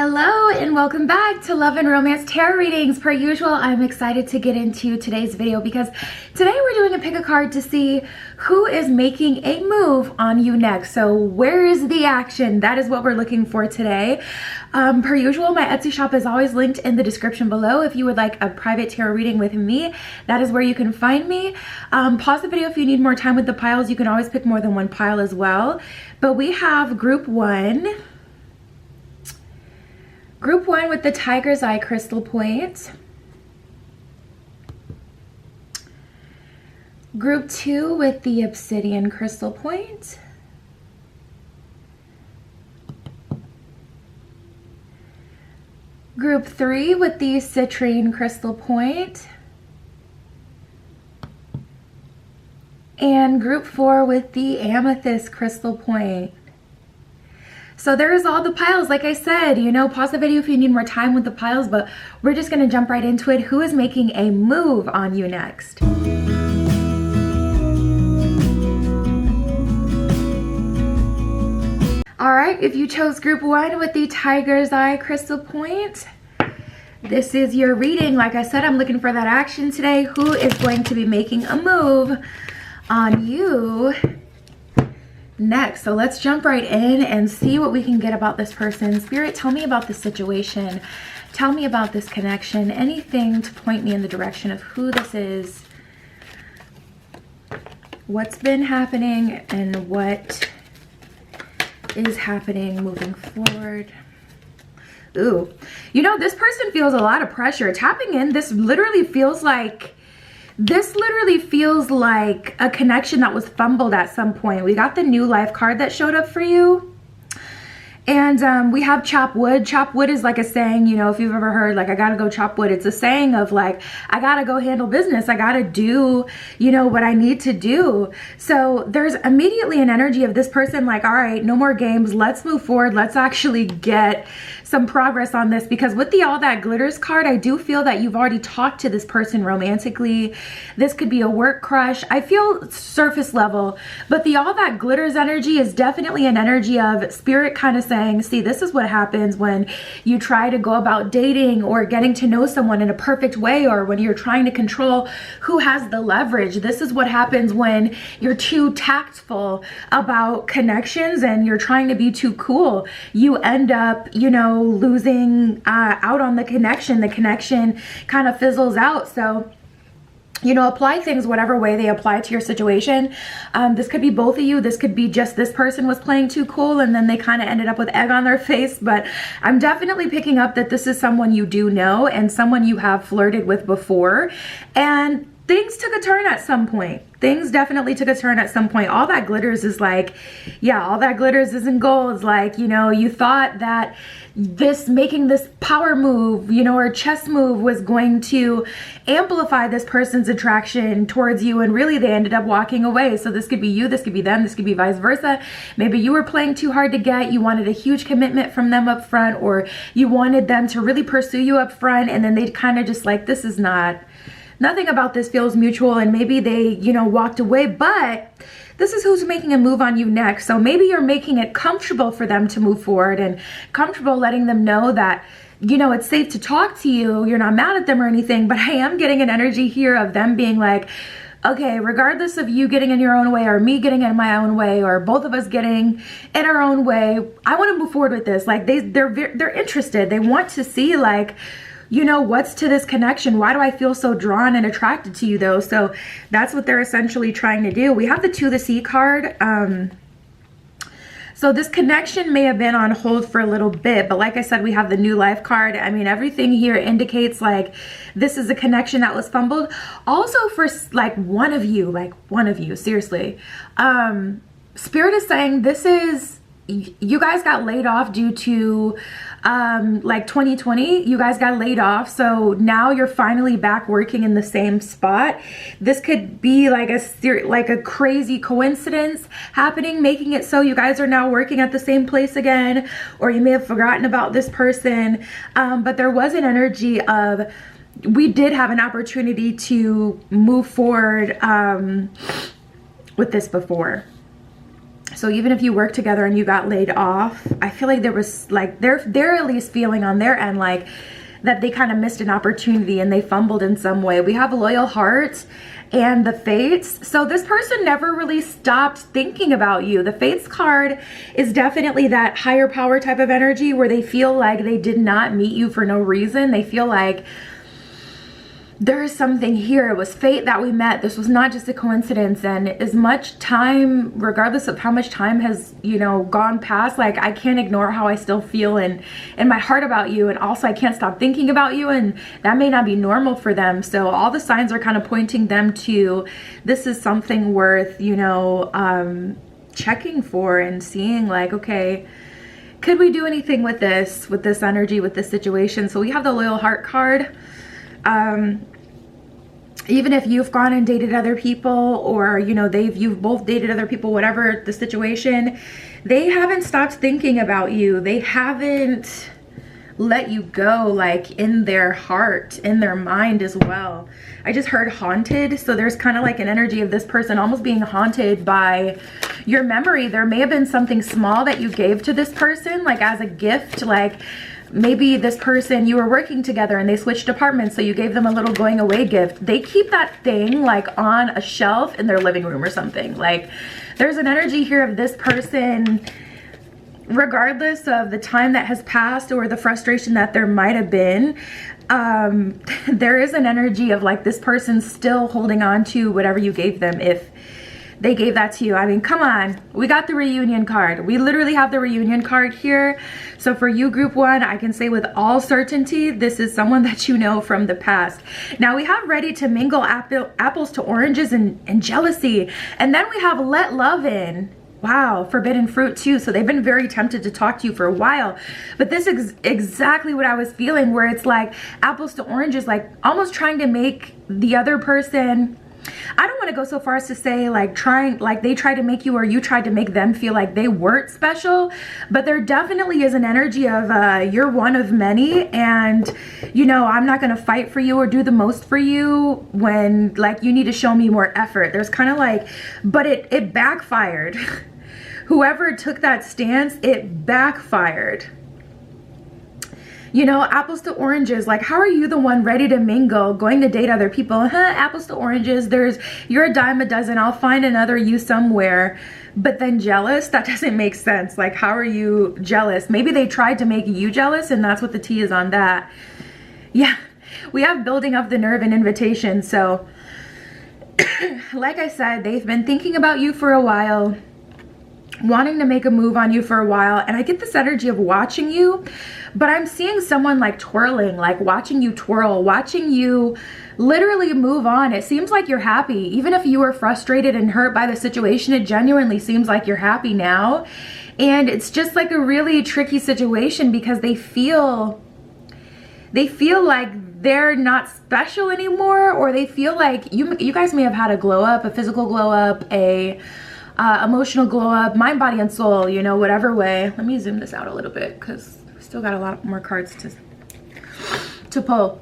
Hello and welcome back to Love and Romance Tarot Readings. Per usual, I'm excited to get into today's video because today we're doing a pick a card to see who is making a move on you next. So where is the action? That is what we're looking for today. Per usual, my Etsy shop is always linked in the description below. If you would like a private tarot reading with me, that is where you can find me. Pause the video if you need more time with the piles. You can always pick more than one pile as well. But we have group one. Group one with the Tiger's Eye crystal point. Group two with the Obsidian crystal point. Group three with the Citrine crystal point. And group four with the Amethyst crystal point. So there's all the piles. Like I said, you know, pause the video if you need more time with the piles, but we're just going to jump right into it. Who is making a move on you next? All right, if you chose group one with the Tiger's Eye crystal point, this is your reading. Like I said, I'm looking for that action today. Who is going to be making a move on you next? So let's jump right in and see what we can get about this person. Spirit, tell me about the situation. Tell me about this connection. Anything to point me in the direction of who this is, what's been happening, and what is happening moving forward. Ooh, you know, this person feels a lot of pressure. Tapping in, this literally feels like a connection that was fumbled at some point. We got the new life card that showed up for you. And we have chop wood. Chop wood is like a saying, you know, if you've ever heard, like, I gotta go chop wood. It's a saying of like, I gotta go handle business. I gotta do, you know, what I need to do. So there's immediately an energy of this person like, all right, no more games. Let's move forward. Let's actually get some progress on this, because with the All That Glitters card, I do feel that you've already talked to this person romantically. This could be a work crush. I feel surface level, but the All That Glitters energy is definitely an energy of spirit kind of saying, see, this is what happens when you try to go about dating or getting to know someone in a perfect way, or when you're trying to control who has the leverage. This is what happens when you're too tactful about connections and you're trying to be too cool. You end up, you know, losing out on the connection. The connection kind of fizzles out. So, you know, apply things whatever way they apply to your situation. This could be both of you. This could be just this person was playing too cool and then they kind of ended up with egg on their face. But I'm definitely picking up that this is someone you do know and someone you have flirted with before. And things took a turn at some point. Things definitely took a turn at some point. All That Glitters is like, yeah, all that glitters isn't gold. It's like, you know, you thought that making this power move, you know, or chess move was going to amplify this person's attraction towards you, and really they ended up walking away. So this could be you, this could be them, this could be vice versa. Maybe you were playing too hard to get. You wanted a huge commitment from them up front, or you wanted them to really pursue you up front, and then they kind of just like, this is not, nothing about this feels mutual, and maybe they, you know, walked away. But this is who's making a move on you next. So maybe you're making it comfortable for them to move forward and comfortable letting them know that, you know, it's safe to talk to you. You're not mad at them or anything, but I am getting an energy here of them being like, okay, regardless of you getting in your own way or me getting in my own way or both of us getting in our own way, I want to move forward with this. Like they're interested. They want to see, like, you know, what's to this connection? Why do I feel so drawn and attracted to you though? So that's what they're essentially trying to do. We have the To the Sea card. So this connection may have been on hold for a little bit, but like I said, we have the New Life card. I mean, everything here indicates like this is a connection that was fumbled. Also for like one of you, seriously. Spirit is saying this is, you guys got laid off due to like 2020. You guys got laid off, so now you're finally back working in the same spot. This could be like a crazy coincidence happening, making it so you guys are now working at the same place again, or you may have forgotten about this person. But there was an energy of, we did have an opportunity to move forward with this before. So even if you work together and you got laid off, I feel like there was like, they're at least feeling on their end like that they kind of missed an opportunity and they fumbled in some way. We have a loyal heart and the fates. So this person never really stopped thinking about you. The fates card is definitely that higher power type of energy where they feel like they did not meet you for no reason. They feel like there is something here. It was fate that we met. This was not just a coincidence. And as much time, regardless of how much time has, you know, gone past, like I can't ignore how I still feel in my heart about you. And also I can't stop thinking about you, and that may not be normal for them. So all the signs are kind of pointing them to this is something worth, you know, checking for and seeing like, okay, could we do anything with this energy, with this situation? So we have the loyal heart card. Even if you've gone and dated other people, or you know you've both dated other people, whatever the situation, they haven't stopped thinking about you. They haven't let you go, like in their heart, in their mind as well. I just heard haunted, so there's kind of like an energy of this person almost being haunted by your memory. There may have been something small that you gave to this person, like as a gift, like maybe this person, you were working together and they switched apartments, so you gave them a little going away gift. They keep that thing like on a shelf in their living room or something. Like there's an energy here of this person, regardless of the time that has passed or the frustration that there might have been, there is an energy of like this person still holding on to whatever you gave them if they gave that to you. I mean, come on, we got the reunion card. We literally have the reunion card here. So for you, group one, I can say with all certainty, this is someone that you know from the past. Now we have ready to mingle apples to oranges and jealousy. And then we have let love in. Wow, forbidden fruit too. So they've been very tempted to talk to you for a while. But this is exactly what I was feeling, where it's like apples to oranges, like almost trying to make the other person, I don't want to go so far as to say like they tried to make you or you tried to make them feel like they weren't special, but there definitely is an energy of you're one of many, and you know, I'm not going to fight for you or do the most for you when like you need to show me more effort. There's kind of like, but it backfired. Whoever took that stance, it backfired. You know, apples to oranges, like how are you the one ready to mingle, going to date other people? Apples to oranges, you're a dime a dozen, I'll find another you somewhere. But then jealous, that doesn't make sense. Like how are you jealous? Maybe they tried to make you jealous and that's what the tea is on that. Yeah, we have building up the nerve and invitation. So like I said, they've been thinking about you for a while, wanting to make a move on you for a while. And I get this energy of watching you, but I'm seeing someone like twirling, like watching you twirl, watching you literally move on. It seems like you're happy. Even if you were frustrated and hurt by the situation, it genuinely seems like you're happy now. And it's just like a really tricky situation because they feel like they're not special anymore, or they feel like you guys may have had a glow up, a physical glow up, a emotional glow up, mind, body, and soul, you know, whatever way. Let me zoom this out a little bit because we still got a lot more cards to pull.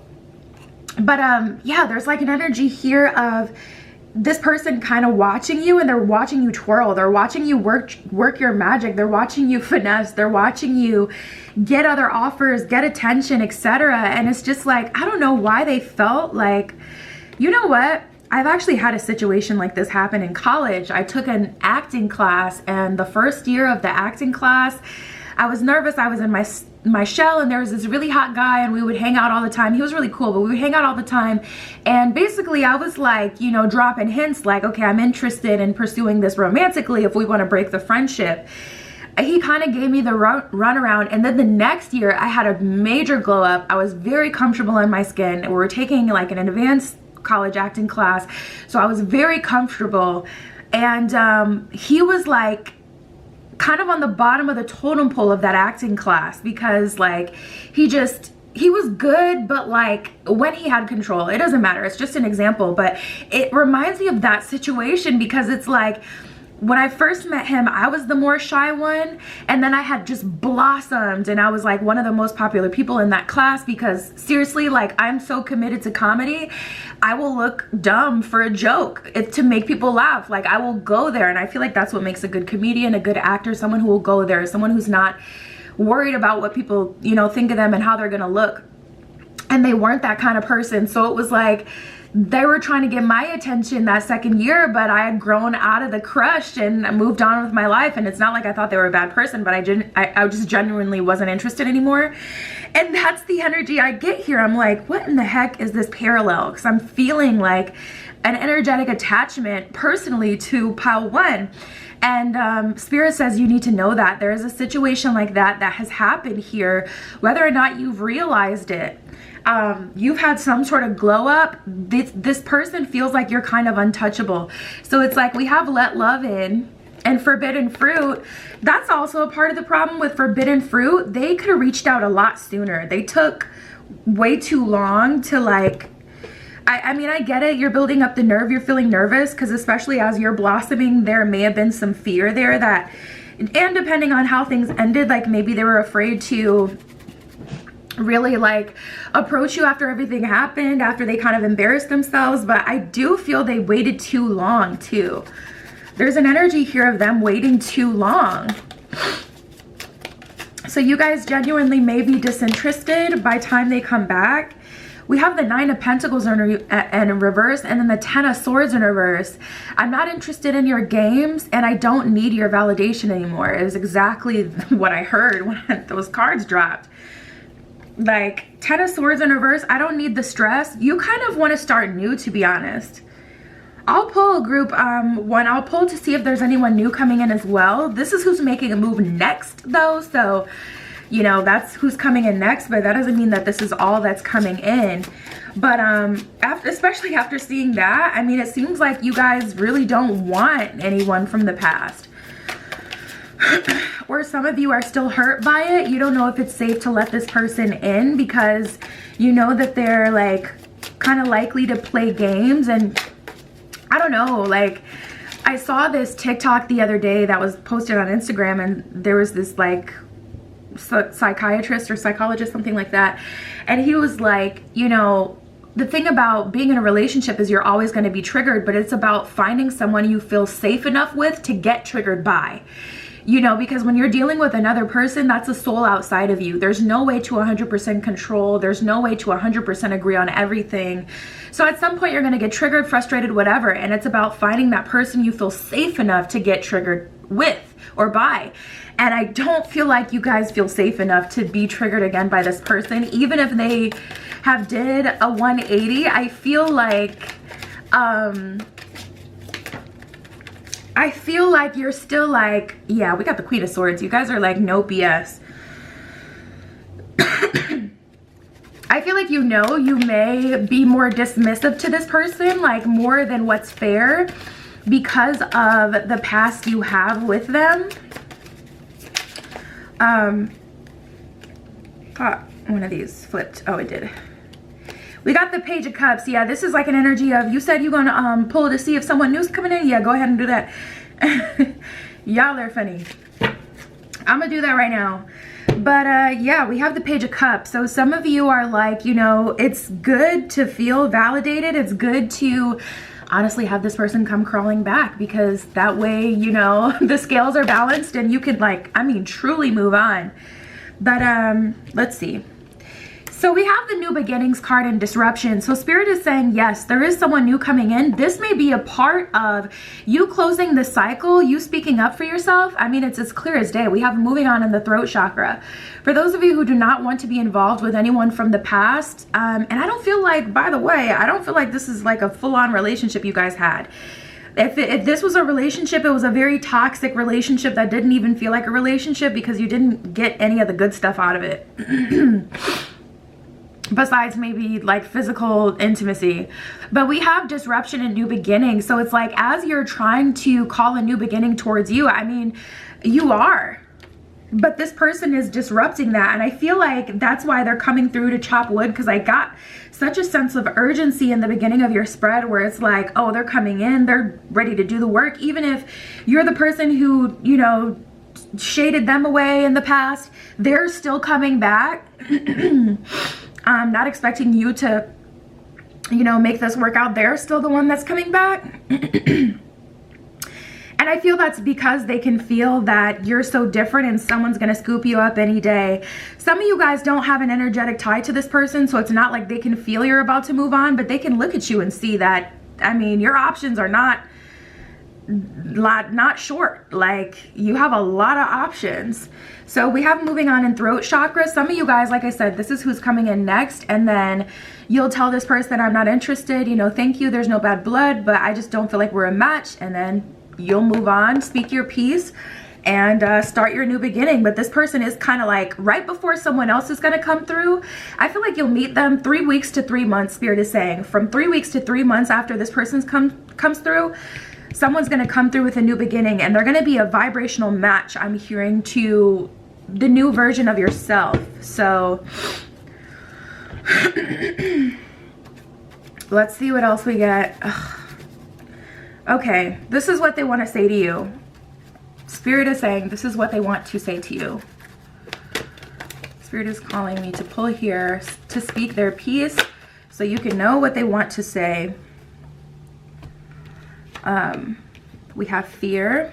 But yeah, there's like an energy here of this person kind of watching you, and they're watching you twirl. They're watching you work your magic. They're watching you finesse. They're watching you get other offers, get attention, etc. And it's just like, I don't know why they felt like, you know what? I've actually had a situation like this happen in college. I took an acting class, and the first year of the acting class, I was nervous. I was in my shell, and there was this really hot guy, and we would hang out all the time. He was really cool, but we would hang out all the time. And basically I was like, you know, dropping hints like, okay, I'm interested in pursuing this romantically if we want to break the friendship. He kind of gave me the run around, and then the next year I had a major glow up. I was very comfortable in my skin. We were taking like an advanced college acting class, so I was very comfortable. And he was like kind of on the bottom of the totem pole of that acting class, because like he was good, but like when he had control, it doesn't matter, it's just an example, but it reminds me of that situation because it's like when I first met him, I was the more shy one, and then I had just blossomed, and I was like one of the most popular people in that class because seriously, like, I'm so committed to comedy. I will look dumb for a joke to make people laugh. Like, I will go there, and I feel like that's what makes a good comedian, a good actor, someone who will go there, someone who's not worried about what people, you know, think of them and how they're gonna look. And they weren't that kind of person, so it was like they were trying to get my attention that second year, but I had grown out of the crush and I moved on with my life. And it's not like I thought they were a bad person, but I just genuinely wasn't interested anymore. And that's the energy I get here. I'm like, what in the heck is this parallel? Because I'm feeling like an energetic attachment personally to pile one. And Spirit says you need to know that there is a situation like that that has happened here, whether or not you've realized it. You've had some sort of glow up. This person feels like you're kind of untouchable. So it's like we have let love in and forbidden fruit. That's also a part of the problem with forbidden fruit. They could have reached out a lot sooner. They took way too long to like, I mean, I get it. You're building up the nerve. You're feeling nervous because especially as you're blossoming, there may have been some fear there that, and depending on how things ended, like maybe they were afraid to really like approach you after everything happened, after they kind of embarrassed themselves. But I do feel they waited too long too. There's an energy here of them waiting too long. So you guys genuinely may be disinterested by time they come back. We have the 9 of Pentacles in reverse and then the 10 of Swords in reverse. I'm not interested in your games and I don't need your validation anymore. It was exactly what I heard when those cards dropped. Like 10 of Swords in reverse, I don't need the stress. You kind of want to start new, to be honest. I'll pull a group one. I'll pull to see if there's anyone new coming in as well. This is who's making a move next though. So, you know, that's who's coming in next, but that doesn't mean that this is all that's coming in. But especially after seeing that, I mean, it seems like you guys really don't want anyone from the past. Or some of you are still hurt by it. You don't know if it's safe to let this person in because you know that they're like kind of likely to play games. And I don't know, like I saw this TikTok the other day that was posted on Instagram, and there was this like psychiatrist or psychologist, something like that, and he was like, you know, the thing about being in a relationship is you're always going to be triggered, but it's about finding someone you feel safe enough with to get triggered by. You know, because when you're dealing with another person, that's a soul outside of you. There's no way to 100% control. There's no way to 100% agree on everything. So at some point you're going to get triggered, frustrated, whatever. And it's about finding that person you feel safe enough to get triggered with or by. And I don't feel like you guys feel safe enough to be triggered again by this person. Even if they have did a 180, I feel like you're still like, yeah, we got the Queen of Swords. You guys are like, no BS. I feel like, you know, you may be more dismissive to this person, like more than what's fair because of the past you have with them. Thought one of these flipped. Oh, it did. We got the Page of Cups. Yeah, this is like an energy of, you said you're gonna pull to see if someone new's coming in. Yeah, go ahead and do that. Y'all are funny. I'm gonna do that right now. But yeah, we have the Page of Cups. So some of you are like, you know, it's good to feel validated. It's good to honestly have this person come crawling back, because that way, you know, the scales are balanced and you could like, I mean, truly move on. But let's see. So we have the New Beginnings card and Disruption. So Spirit is saying, yes, there is someone new coming in. This may be a part of you closing the cycle, you speaking up for yourself. I mean, it's as clear as day. We have moving on in the throat chakra. For those of you who do not want to be involved with anyone from the past, and I don't feel like, by the way, I don't feel like this is like a full-on relationship you guys had. If this was a relationship, it was a very toxic relationship that didn't even feel like a relationship because you didn't get any of the good stuff out of it. Besides maybe like physical intimacy. But we have disruption and new beginning. So it's like, as you're trying to call a new beginning towards you, I mean, you are. But this person is disrupting that, and I feel like that's why they're coming through to chop wood, because I got such a sense of urgency in the beginning of your spread where it's like, oh, they're coming in, they're ready to do the work. Even if you're the person who, you know, shaded them away in the past, they're still coming back. I'm not expecting you to, you know, make this work out. They're still the one that's coming back. And I feel that's because they can feel that you're so different and someone's going to scoop you up any day. Some of you guys don't have an energetic tie to this person, so it's not like they can feel you're about to move on, but they can look at you and see that, I mean, your options are not short. Like, you have a lot of options. So we have moving on in throat chakra. Some of you guys, like I said, this is who's coming in next, and then you'll tell this person, I'm not interested, you know, thank you, there's no bad blood, but I just don't feel like we're a match. And then you'll move on, speak your piece, and start your new beginning. But this person is kind of like right before someone else is going to come through. I feel like you'll meet them 3 weeks to 3 months. Spirit is saying from 3 weeks to 3 months after this person's comes through, someone's going to come through with a new beginning, and they're going to be a vibrational match, I'm hearing, to the new version of yourself. So let's see what else we get. Ugh. Okay, this is what they want to say to you. Spirit is saying this is what they want to say to you. Spirit is calling me to pull here to speak their piece so you can know what they want to say. We have fear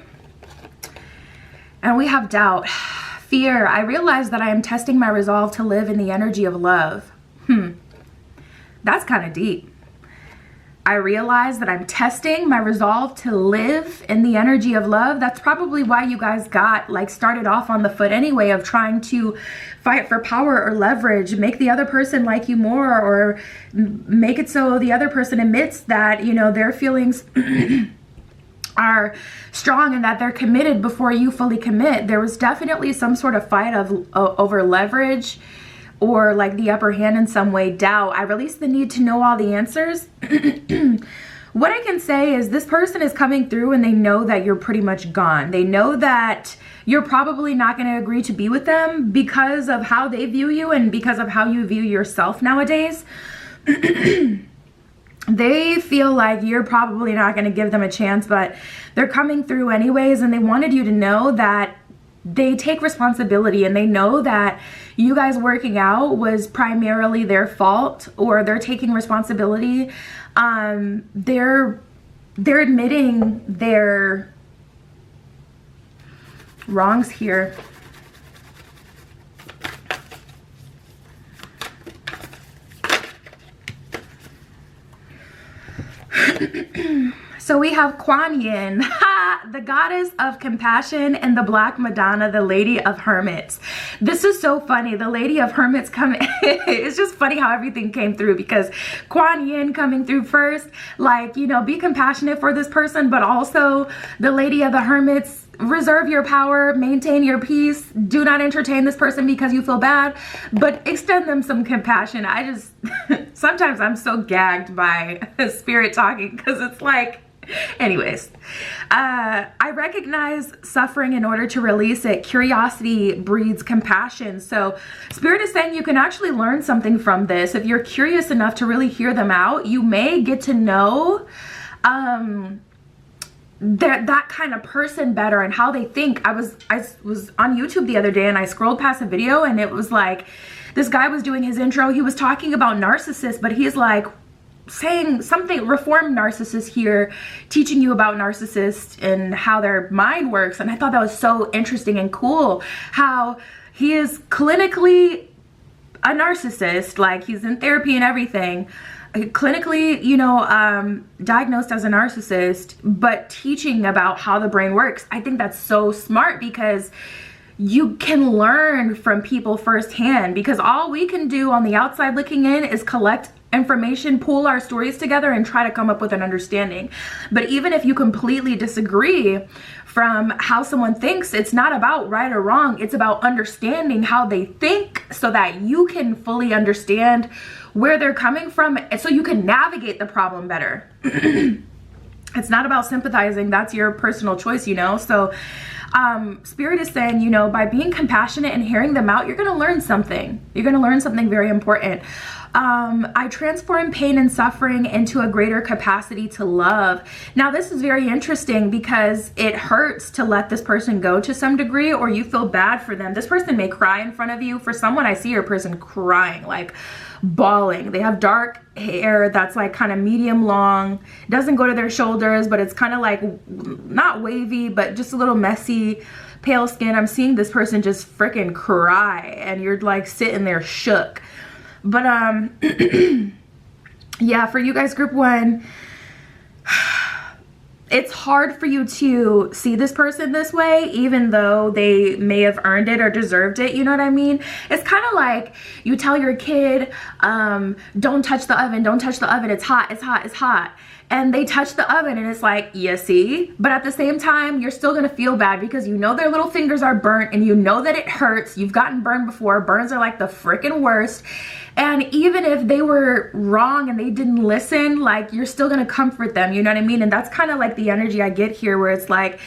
and we have doubt. Fear, I realize that I am testing my resolve to live in the energy of love. That's kind of deep. I realize that I'm testing my resolve to live in the energy of love. That's probably why you guys got like started off on the foot anyway of trying to fight for power or leverage, make the other person like you more, or make it so the other person admits that, you know, their feelings are strong and that they're committed before you fully commit. There was definitely some sort of fight of over leverage, or like the upper hand in some way. Doubt. I release the need to know all the answers. What I can say is this person is coming through and they know that you're pretty much gone. They know that you're probably not going to agree to be with them because of how they view you and because of how you view yourself nowadays. They feel like you're probably not going to give them a chance, but they're coming through anyways, and they wanted you to know that they take responsibility and they know that you guys working out was primarily their fault, or they're taking responsibility. They're admitting their wrongs here. So we have Kuan Yin, the goddess of compassion, and the Black Madonna, the Lady of Hermits. This is so funny. The Lady of Hermits it's just funny how everything came through, because Kuan Yin coming through first, like, you know, be compassionate for this person, but also the Lady of the Hermits, reserve your power, maintain your peace, do not entertain this person because you feel bad, but extend them some compassion. I just, sometimes I'm so gagged by spirit talking, because it's like, anyways, I recognize suffering in order to release it. Curiosity breeds compassion. So spirit is saying you can actually learn something from this. If you're curious enough to really hear them out, you may get to know that kind of person better and how they think. I was on YouTube the other day and I scrolled past a video and it was like, this guy was doing his intro. He was talking about narcissists, but he's like saying something, reformed narcissists here, teaching you about narcissists and how their mind works. And I thought that was so interesting and cool, how he is clinically a narcissist, like he's in therapy and everything, clinically, you know, diagnosed as a narcissist, but teaching about how the brain works. I think that's so smart, because you can learn from people firsthand, because all we can do on the outside looking in is collect information, pull our stories together, and try to come up with an understanding. But even if you completely disagree from how someone thinks, it's not about right or wrong. It's about understanding how they think so that you can fully understand where they're coming from, and so you can navigate the problem better. It's not about sympathizing. That's your personal choice, you know? So Spirit is saying, you know, by being compassionate and hearing them out, you're going to learn something. You're going to learn something very important. I transform pain and suffering into a greater capacity to love. Now, this is very interesting because it hurts to let this person go to some degree, or you feel bad for them. This person may cry in front of you. For someone, I see your person crying, like bawling. They have dark hair that's like kind of medium long. It doesn't go to their shoulders, but it's kind of like not wavy, but just a little messy, pale skin. I'm seeing this person just freaking cry, and you're like sitting there shook. But yeah, for you guys, group 1, it's hard for you to see this person this way, even though they may have earned it or deserved it. You know what I mean? It's kind of like you tell your kid, don't touch the oven, don't touch the oven. It's hot, it's hot, it's hot. And they touch the oven and it's like, you see? But at the same time, you're still gonna feel bad because you know their little fingers are burnt and you know that it hurts. You've gotten burned before. Burns are like the freaking worst. And even if they were wrong and they didn't listen, like, you're still gonna comfort them, you know what I mean? And that's kind of like the energy I get here, where it's like,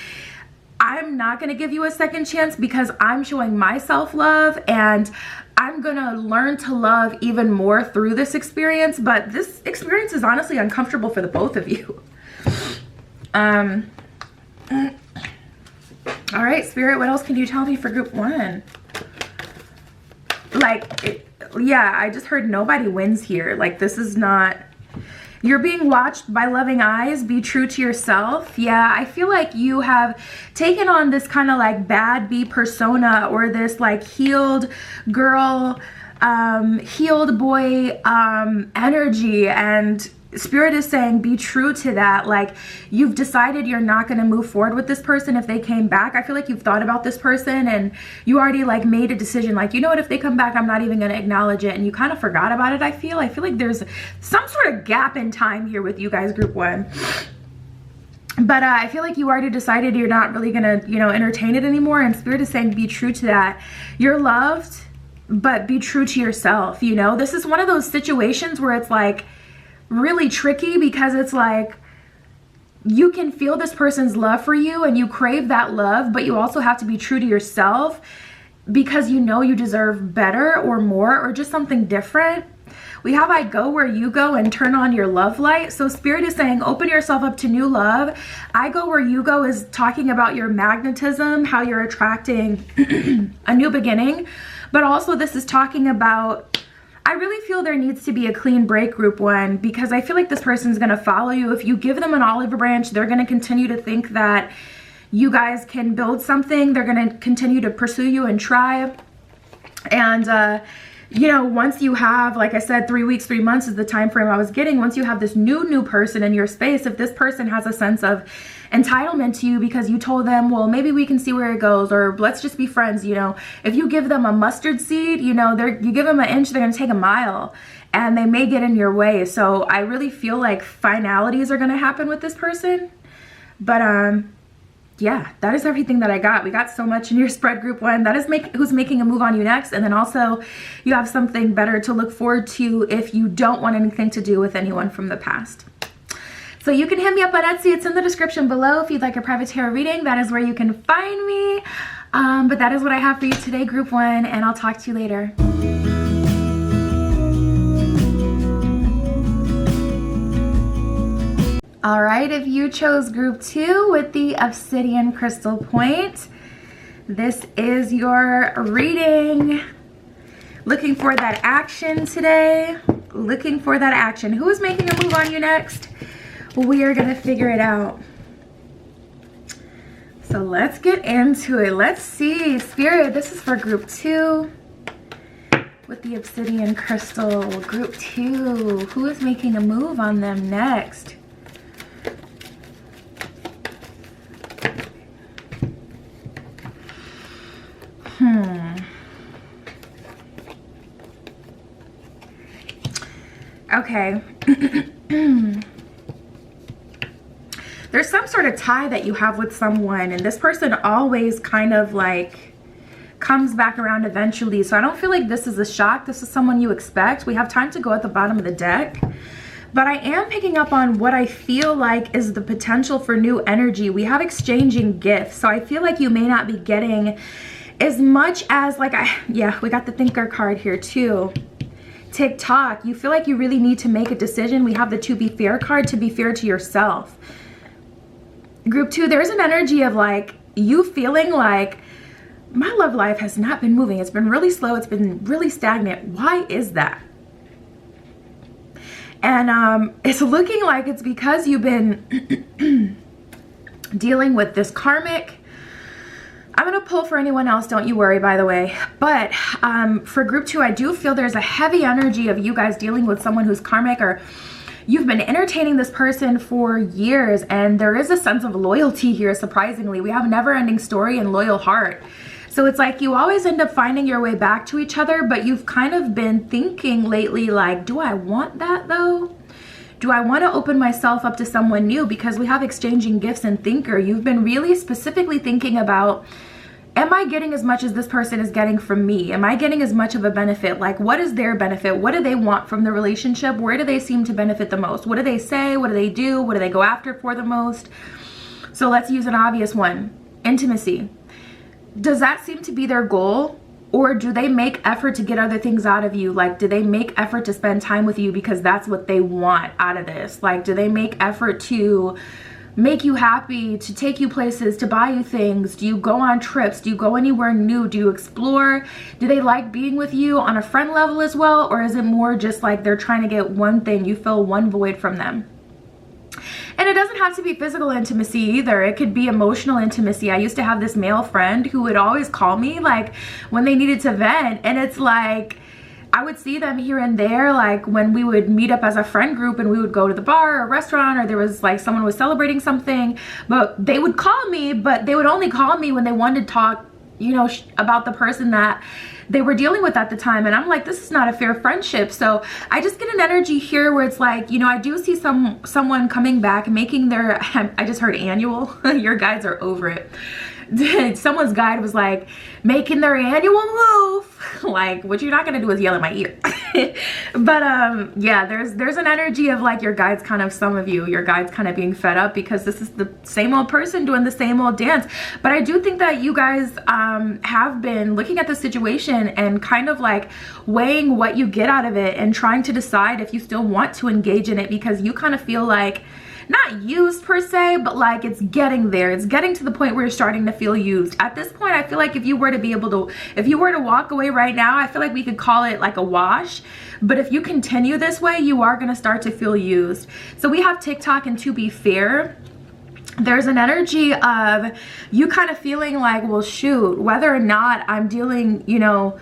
I'm not gonna give you a second chance because I'm showing myself love, and I'm gonna learn to love even more through this experience. But this experience is honestly uncomfortable for the both of you. All right, Spirit, what else can you tell me for group 1? Like, yeah, I just heard nobody wins here. Like, this is not, you're being watched by loving eyes. Be true to yourself. Yeah, I feel like you have taken on this kind of like bad bee persona, or this like healed girl, healed boy energy, and Spirit is saying be true to that. Like, you've decided you're not going to move forward with this person if they came back. I feel like you've thought about this person and you already like made a decision, like, you know what, if they come back, I'm not even going to acknowledge it, and you kind of forgot about it. I feel like there's some sort of gap in time here with you guys, group 1. But I feel like you already decided you're not really gonna, you know, entertain it anymore, and Spirit is saying be true to that. You're loved, but be true to yourself. You know, this is one of those situations where it's like really tricky, because it's like you can feel this person's love for you and you crave that love, but you also have to be true to yourself, because you know you deserve better or more or just something different. We have I go where you go and turn on your love light. So Spirit is saying open yourself up to new love. I go where you go is talking about your magnetism, how you're attracting a new beginning. But also this is talking about, I really feel there needs to be a clean break, group 1, because I feel like this person's going to follow you. If you give them an olive branch, they're going to continue to think that you guys can build something. They're going to continue to pursue you and try. And, you know, once you have, like I said, 3 weeks, 3 months is the time frame I was getting. Once you have this new person in your space, if this person has a sense of entitlement to you because you told them, well, maybe we can see where it goes, or let's just be friends, you know, if you give them a mustard seed, you know, you give them an inch, they're going to take a mile, and they may get in your way. So I really feel like finalities are going to happen with this person. But yeah, that is everything that I got. We got so much in your spread, group 1. That is who's making a move on you next. And then also you have something better to look forward to if you don't want anything to do with anyone from the past. So you can hit me up on Etsy. It's in the description below if you'd like a private tarot reading. That is where you can find me. But that is what I have for you today, group 1, and I'll talk to you later. All right, if you chose group 2 with the obsidian crystal point, this is your reading. Looking for that action today. Looking for that action. Who is making a move on you next? We are going to figure it out. So let's get into it. Let's see. Spirit, this is for group 2 with the obsidian crystal. Group 2. Who is making a move on them next? Okay. There's some sort of tie that you have with someone, and this person always kind of like comes back around eventually. So I don't feel like this is a shock. This is someone you expect. We have time to go at the bottom of the deck. But I am picking up on what I feel like is the potential for new energy. We have exchanging gifts. So I feel like you may not be getting as much as like, yeah, we got the thinker card here too. TikTok, you feel like you really need to make a decision. We have the to be fair card, to be fair to yourself. Group 2, there's an energy of like you feeling like my love life has not been moving. It's been really slow. It's been really stagnant. Why is that? And it's looking like it's because you've been dealing with this karmic. I'm going to pull for anyone else. Don't you worry, by the way. But for group 2, I do feel there's a heavy energy of you guys dealing with someone who's karmic, or you've been entertaining this person for years. And there is a sense of loyalty here, surprisingly. We have a never-ending story and loyal heart. So it's like you always end up finding your way back to each other, but you've kind of been thinking lately like, do I want that though? Do I want to open myself up to someone new? Because we have exchanging gifts and thinker. You've been really specifically thinking about, am I getting as much as this person is getting from me? Am I getting as much of a benefit? Like, what is their benefit? What do they want from the relationship? Where do they seem to benefit the most? What do they say? What do they do? What do they go after for the most? So let's use an obvious one. Intimacy. Does that seem to be their goal? Or do they make effort to get other things out of you? Like, do they make effort to spend time with you because that's what they want out of this? Like, do they make effort to make you happy, to take you places, to buy you things? Do you go on trips? Do you go anywhere new? Do you explore? Do they like being with you on a friend level as well? Or is it more just like they're trying to get one thing, you fill one void from them? And it doesn't have to be physical intimacy either. It could be emotional intimacy. I used to have this male friend who would always call me like when they needed to vent. And it's like, I would see them here and there, like when we would meet up as a friend group and we would go to the bar or restaurant, or there was like someone was celebrating something, but they would call me, but they would only call me when they wanted to talk, you know, about the person that they were dealing with at the time. And I'm like, this is not a fair friendship. So I just get an energy here where it's like, you know, I do see someone coming back, making their, I just heard annual, your guides are over it. Someone's guide was like, making their annual move. Like, what you're not gonna do is yell in my ear. But yeah, there's an energy of like your guides, kind of, some of you, your guides kind of being fed up because this is the same old person doing the same old dance. But I do think that you guys have been looking at the situation and kind of like weighing what you get out of it and trying to decide if you still want to engage in it, because you kind of feel like, not used per se, but like it's getting there. It's getting to the point where you're starting to feel used. At this point, I feel like if you were to walk away right now, I feel like we could call it like a wash. But if you continue this way, you are going to start to feel used. So we have TikTok and to be fair. There's an energy of you kind of feeling like, well, shoot, whether or not I'm dealing, you know,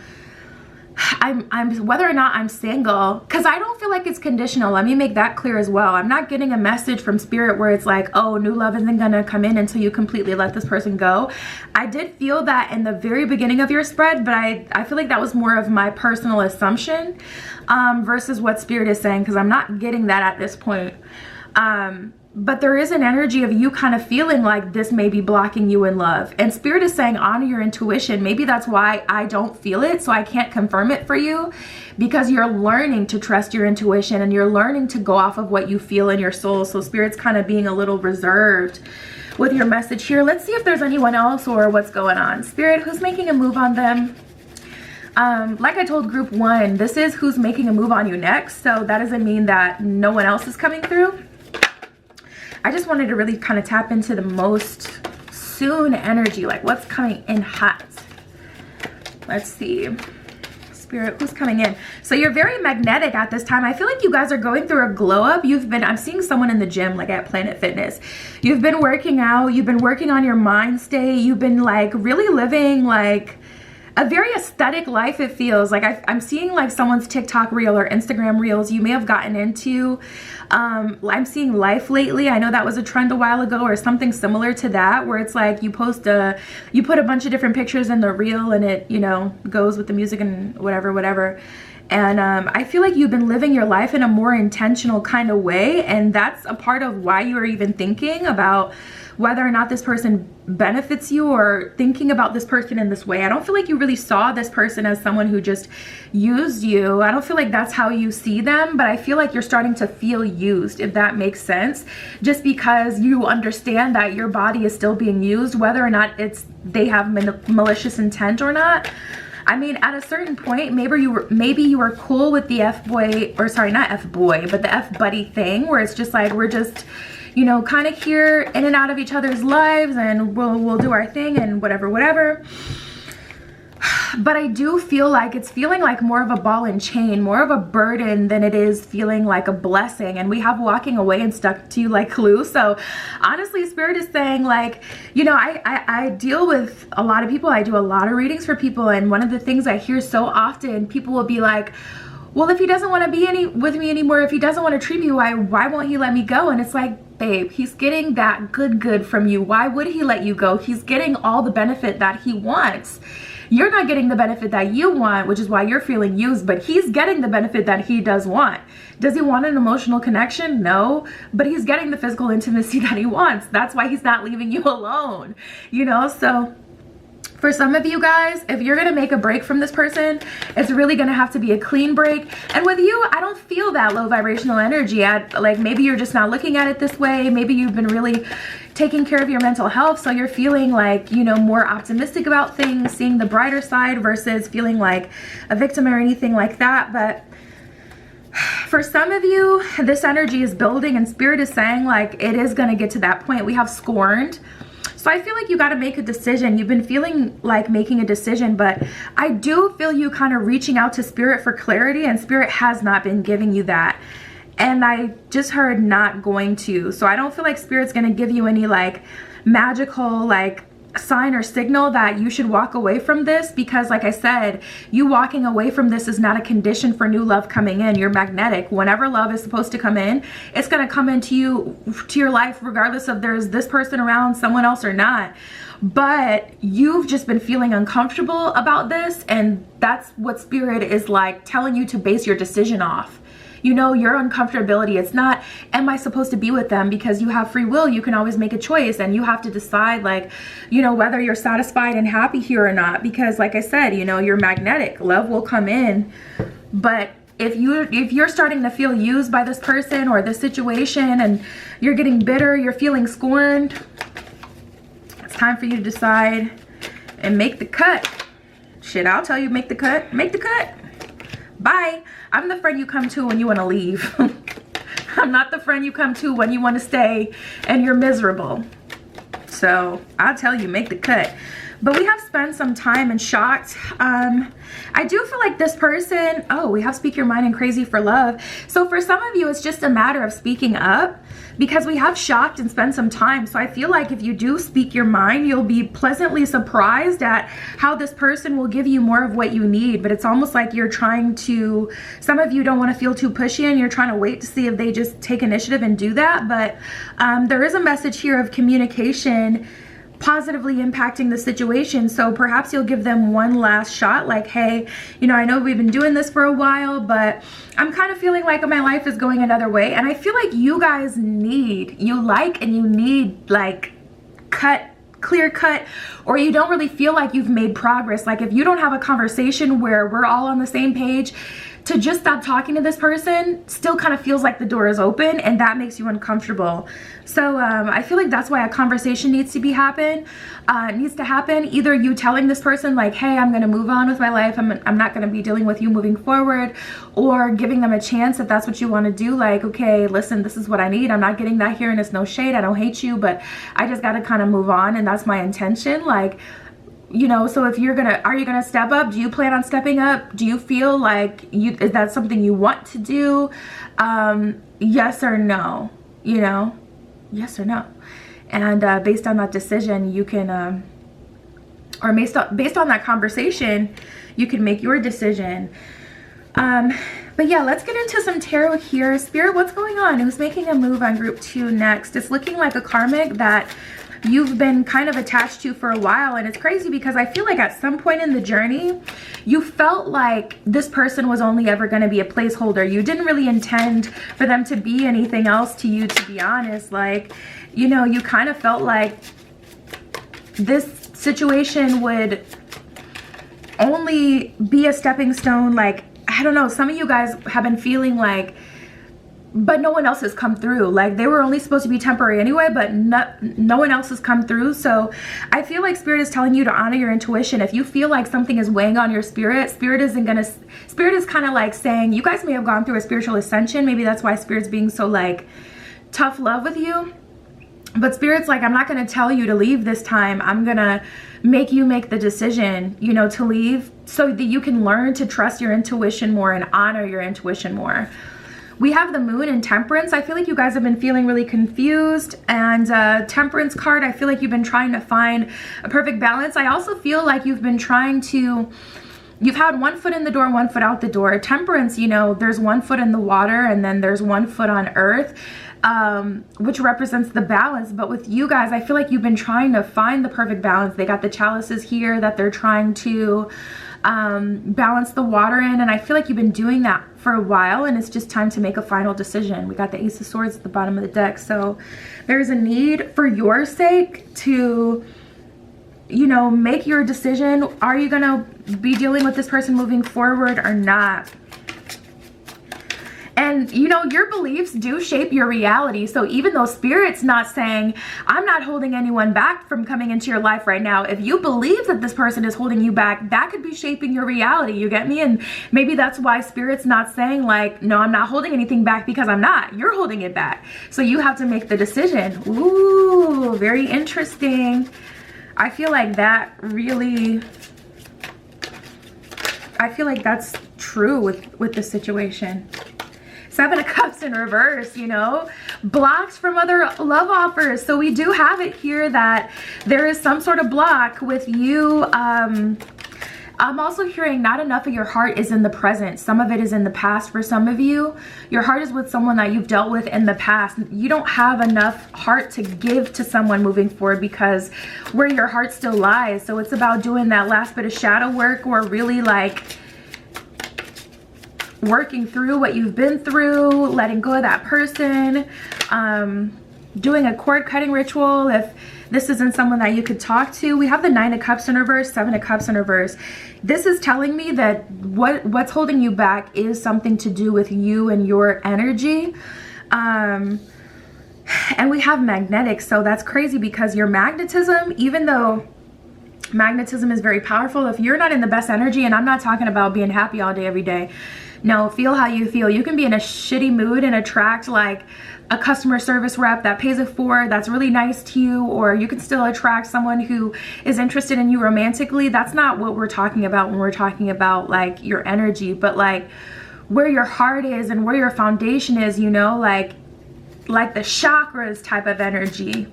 whether or not I'm single, because I don't feel like it's conditional. Let me make that clear as well. I'm not getting a message from spirit where it's like, oh, new love isn't gonna come in until you completely let this person go. I did feel that in the very beginning of your spread, but I feel like that was more of my personal assumption versus what spirit is saying, because I'm not getting that at this point. But there is an energy of you kind of feeling like this may be blocking you in love. And spirit is saying honor your intuition. Maybe that's why I don't feel it, so I can't confirm it for you, because you're learning to trust your intuition and you're learning to go off of what you feel in your soul. So spirit's kind of being a little reserved with your message here. Let's see if there's anyone else or what's going on. Spirit, who's making a move on them? Like I told group 1, this is who's making a move on you next. So that doesn't mean that no one else is coming through. I just wanted to really kind of tap into the most soon energy, like what's coming in hot. Let's see. Spirit, who's coming in? So you're very magnetic at this time. I feel like you guys are going through a glow up. I'm seeing someone in the gym, like at Planet Fitness. You've been working out. You've been working on your mind state. You've been like really living like a very aesthetic life, it feels like. I'm seeing like someone's TikTok reel or Instagram reels you may have gotten into. I'm seeing Life lately. I know that was a trend a while ago, or something similar to that, where it's like you put a bunch of different pictures in the reel and it, you know, goes with the music and whatever. And I feel like you've been living your life in a more intentional kind of way, and that's a part of why you are even thinking about whether or not this person benefits you, or thinking about this person in this way. I don't feel like you really saw this person as someone who just used you. I don't feel like that's how you see them, but I feel like you're starting to feel used, if that makes sense, just because you understand that your body is still being used, whether or not they have malicious intent or not. I mean, at a certain point, maybe you were cool with the F-boy, or sorry, not F-boy, but the F-buddy thing, where it's just like, we're just, you know, kind of here in and out of each other's lives, and we'll do our thing and whatever. But I do feel like it's feeling like more of a ball and chain, more of a burden than it is feeling like a blessing. And we have walking away and stuck to you like glue. So honestly, Spirit is saying, like, you know, I deal with a lot of people. I do a lot of readings for people. And one of the things I hear so often, people will be like, well, if he doesn't want to be with me anymore, if he doesn't want to treat me, why won't he let me go? And it's like, babe, he's getting that good from you. Why would he let you go? He's getting all the benefit that he wants. You're not getting the benefit that you want, which is why you're feeling used, but he's getting the benefit that he does want. Does he want an emotional connection? No, but he's getting the physical intimacy that he wants. That's why he's not leaving you alone, you know? So for some of you guys, if you're gonna make a break from this person, it's really gonna have to be a clean break. And with you, I don't feel that low vibrational energy. Like, maybe you're just not looking at it this way. Maybe you've been really taking care of your mental health, so you're feeling like, you know, more optimistic about things, seeing the brighter side versus feeling like a victim or anything like that. But for some of you, this energy is building, and Spirit is saying, like, it is gonna get to that point. We have scorned. So I feel like you got to make a decision. You've been feeling like making a decision, but I do feel you kind of reaching out to Spirit for clarity, and Spirit has not been giving you that. And I just heard not going to. So I don't feel like Spirit's going to give you any like magical like sign or signal that you should walk away from this, because like I said, you walking away from this is not a condition for new love coming in. You're magnetic. Whenever love is supposed to come in, it's going to come into your life regardless of there's this person around, someone else or not. But you've just been feeling uncomfortable about this, and that's what Spirit is like telling you to base your decision off. You know, your uncomfortability. It's not, am I supposed to be with them? Because you have free will. You can always make a choice, and you have to decide, like, you know, whether you're satisfied and happy here or not. Because like I said, you know, you're magnetic. Love will come in. But if you're starting to feel used by this person or this situation, and you're getting bitter, you're feeling scorned, it's time for you to decide and make the cut. Shit, I'll tell you, make the cut. Make the cut. Bye. I'm the friend you come to when you want to leave. I'm not the friend you come to when you want to stay and you're miserable. So I'll tell you, make the cut. But we have spent some time and shocked. I do feel like this person, oh, we have speak your mind and crazy for love. So for some of you, it's just a matter of speaking up, because we have shocked and spent some time. So I feel like if you do speak your mind, you'll be pleasantly surprised at how this person will give you more of what you need. But it's almost like you're trying to, some of you don't want to feel too pushy, and you're trying to wait to see if they just take initiative and do that. But there is a message here of communication positively impacting the situation. So perhaps you'll give them one last shot, like, hey, you know, I know we've been doing this for a while, but I'm kind of feeling like my life is going another way. And I feel like you guys need, you need like clear cut, or you don't really feel like you've made progress. Like if you don't have a conversation where we're all on the same page, to just stop talking to this person still kind of feels like the door is open, and that makes you uncomfortable. So I feel like that's why a conversation needs to happen. Either you telling this person like, hey, I'm gonna move on with my life, I'm not gonna be dealing with you moving forward, or giving them a chance if that's what you want to do. Like, okay, listen, this is what I need. I'm not getting that here, and it's no shade. I don't hate you, but I just gotta kind of move on, and that's my intention. Like, you know, so if are you gonna step up? Do you plan on stepping up? Do you feel like is that something you want to do? Yes or no, you know, yes or no. And based on that decision, you can, or based on that conversation, you can make your decision. But yeah, let's get into some tarot here. Spirit, what's going on? Who's making a move on group 2 next? It's looking like a karmic that you've been kind of attached to for a while. And it's crazy because I feel like at some point in the journey, you felt like this person was only ever going to be a placeholder. You didn't really intend for them to be anything else to you, to be honest. Like, you know, you kind of felt like this situation would only be a stepping stone. Like, I don't know, some of you guys have been feeling like, but no one else has come through. Like, they were only supposed to be temporary anyway, but no one else has come through. So I feel like Spirit is telling you to honor your intuition. If you feel like something is weighing on your spirit, Spirit is kind of like saying, you guys may have gone through a spiritual ascension. Maybe that's why Spirit's being so like tough love with you. But Spirit's like, I'm not going to tell you to leave this time. I'm going to make you make the decision, you know, to leave, so that you can learn to trust your intuition more and honor your intuition more. We have the Moon and Temperance. I feel like you guys have been feeling really confused. And Temperance card, I feel like you've been trying to find a perfect balance. I also feel like you've been trying to, you've had one foot in the door, one foot out the door. Temperance, you know, there's one foot in the water and then there's one foot on earth, which represents the balance. But with you guys, I feel like you've been trying to find the perfect balance. They got the chalices here that they're trying to balance the water in, and I feel like you've been doing that for a while, and it's just time to make a final decision. We got the Ace of Swords at the bottom of the deck, so there's a need for your sake to, you know, make your decision. Are you gonna be dealing with this person moving forward or not? And, you know, your beliefs do shape your reality. So even though Spirit's not saying, I'm not holding anyone back from coming into your life right now, if you believe that this person is holding you back, that could be shaping your reality. You get me? And maybe that's why Spirit's not saying like, no, I'm not holding anything back, because I'm not. You're holding it back. So you have to make the decision. Ooh, very interesting. I feel like that really, I feel like that's true with the situation. Seven of Cups in reverse, you know, blocks from other love offers. So we do have it here that there is some sort of block with you. I'm also hearing not enough of your heart is in the present. Some of it is in the past for some of you. Your heart is with someone that you've dealt with in the past. You don't have enough heart to give to someone moving forward because where your heart still lies. So it's about doing that last bit of shadow work, or really like working through what you've been through, letting go of that person, doing a cord cutting ritual if this isn't someone that you could talk to. We have the Nine of Cups in reverse, Seven of Cups in reverse. This is telling me that what's holding you back is something to do with you and your energy. And we have magnetic, so that's crazy because your magnetism, even though magnetism is very powerful, if you're not in the best energy, and I'm not talking about being happy all day every day, no, feel how you feel. You can be in a shitty mood and attract like a customer service rep that pays it forward, that's really nice to you, or you can still attract someone who is interested in you romantically. That's not what we're talking about when we're talking about like your energy, but like where your heart is and where your foundation is, you know, like the chakras type of energy.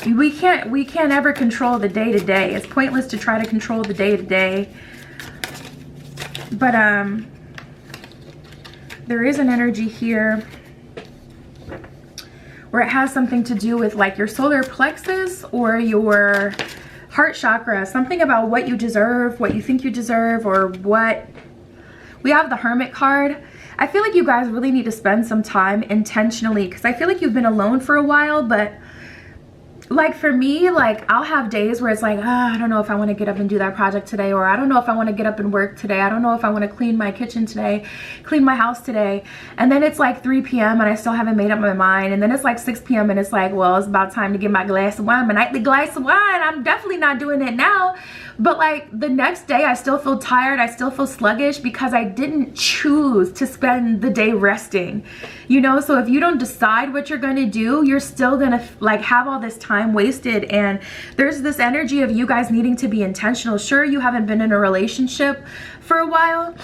We can't ever control the day-to-day. It's pointless to try to control the day-to-day. But there is an energy here where it has something to do with like your solar plexus or your heart chakra, something about what you deserve, what you think you deserve, or what. We have the Hermit card. I feel like you guys really need to spend some time intentionally, because I feel like you've been alone for a while, but like for me, like I'll have days where it's like, I don't know if I want to get up and do that project today, or I don't know if I want to get up and work today. I don't know if I want to clean my kitchen today, clean my house today. And then it's like 3 p.m. and I still haven't made up my mind. And then it's like 6 p.m. and it's like, well, it's about time to get my glass of wine, my nightly glass of wine. I'm definitely not doing it now. But like the next day I still feel tired. I still feel sluggish because I didn't choose to spend the day resting, you know? So if you don't decide what you're going to do, you're still going to like have all this time wasted. And there's this energy of you guys needing to be intentional. Sure, you haven't been in a relationship for a while,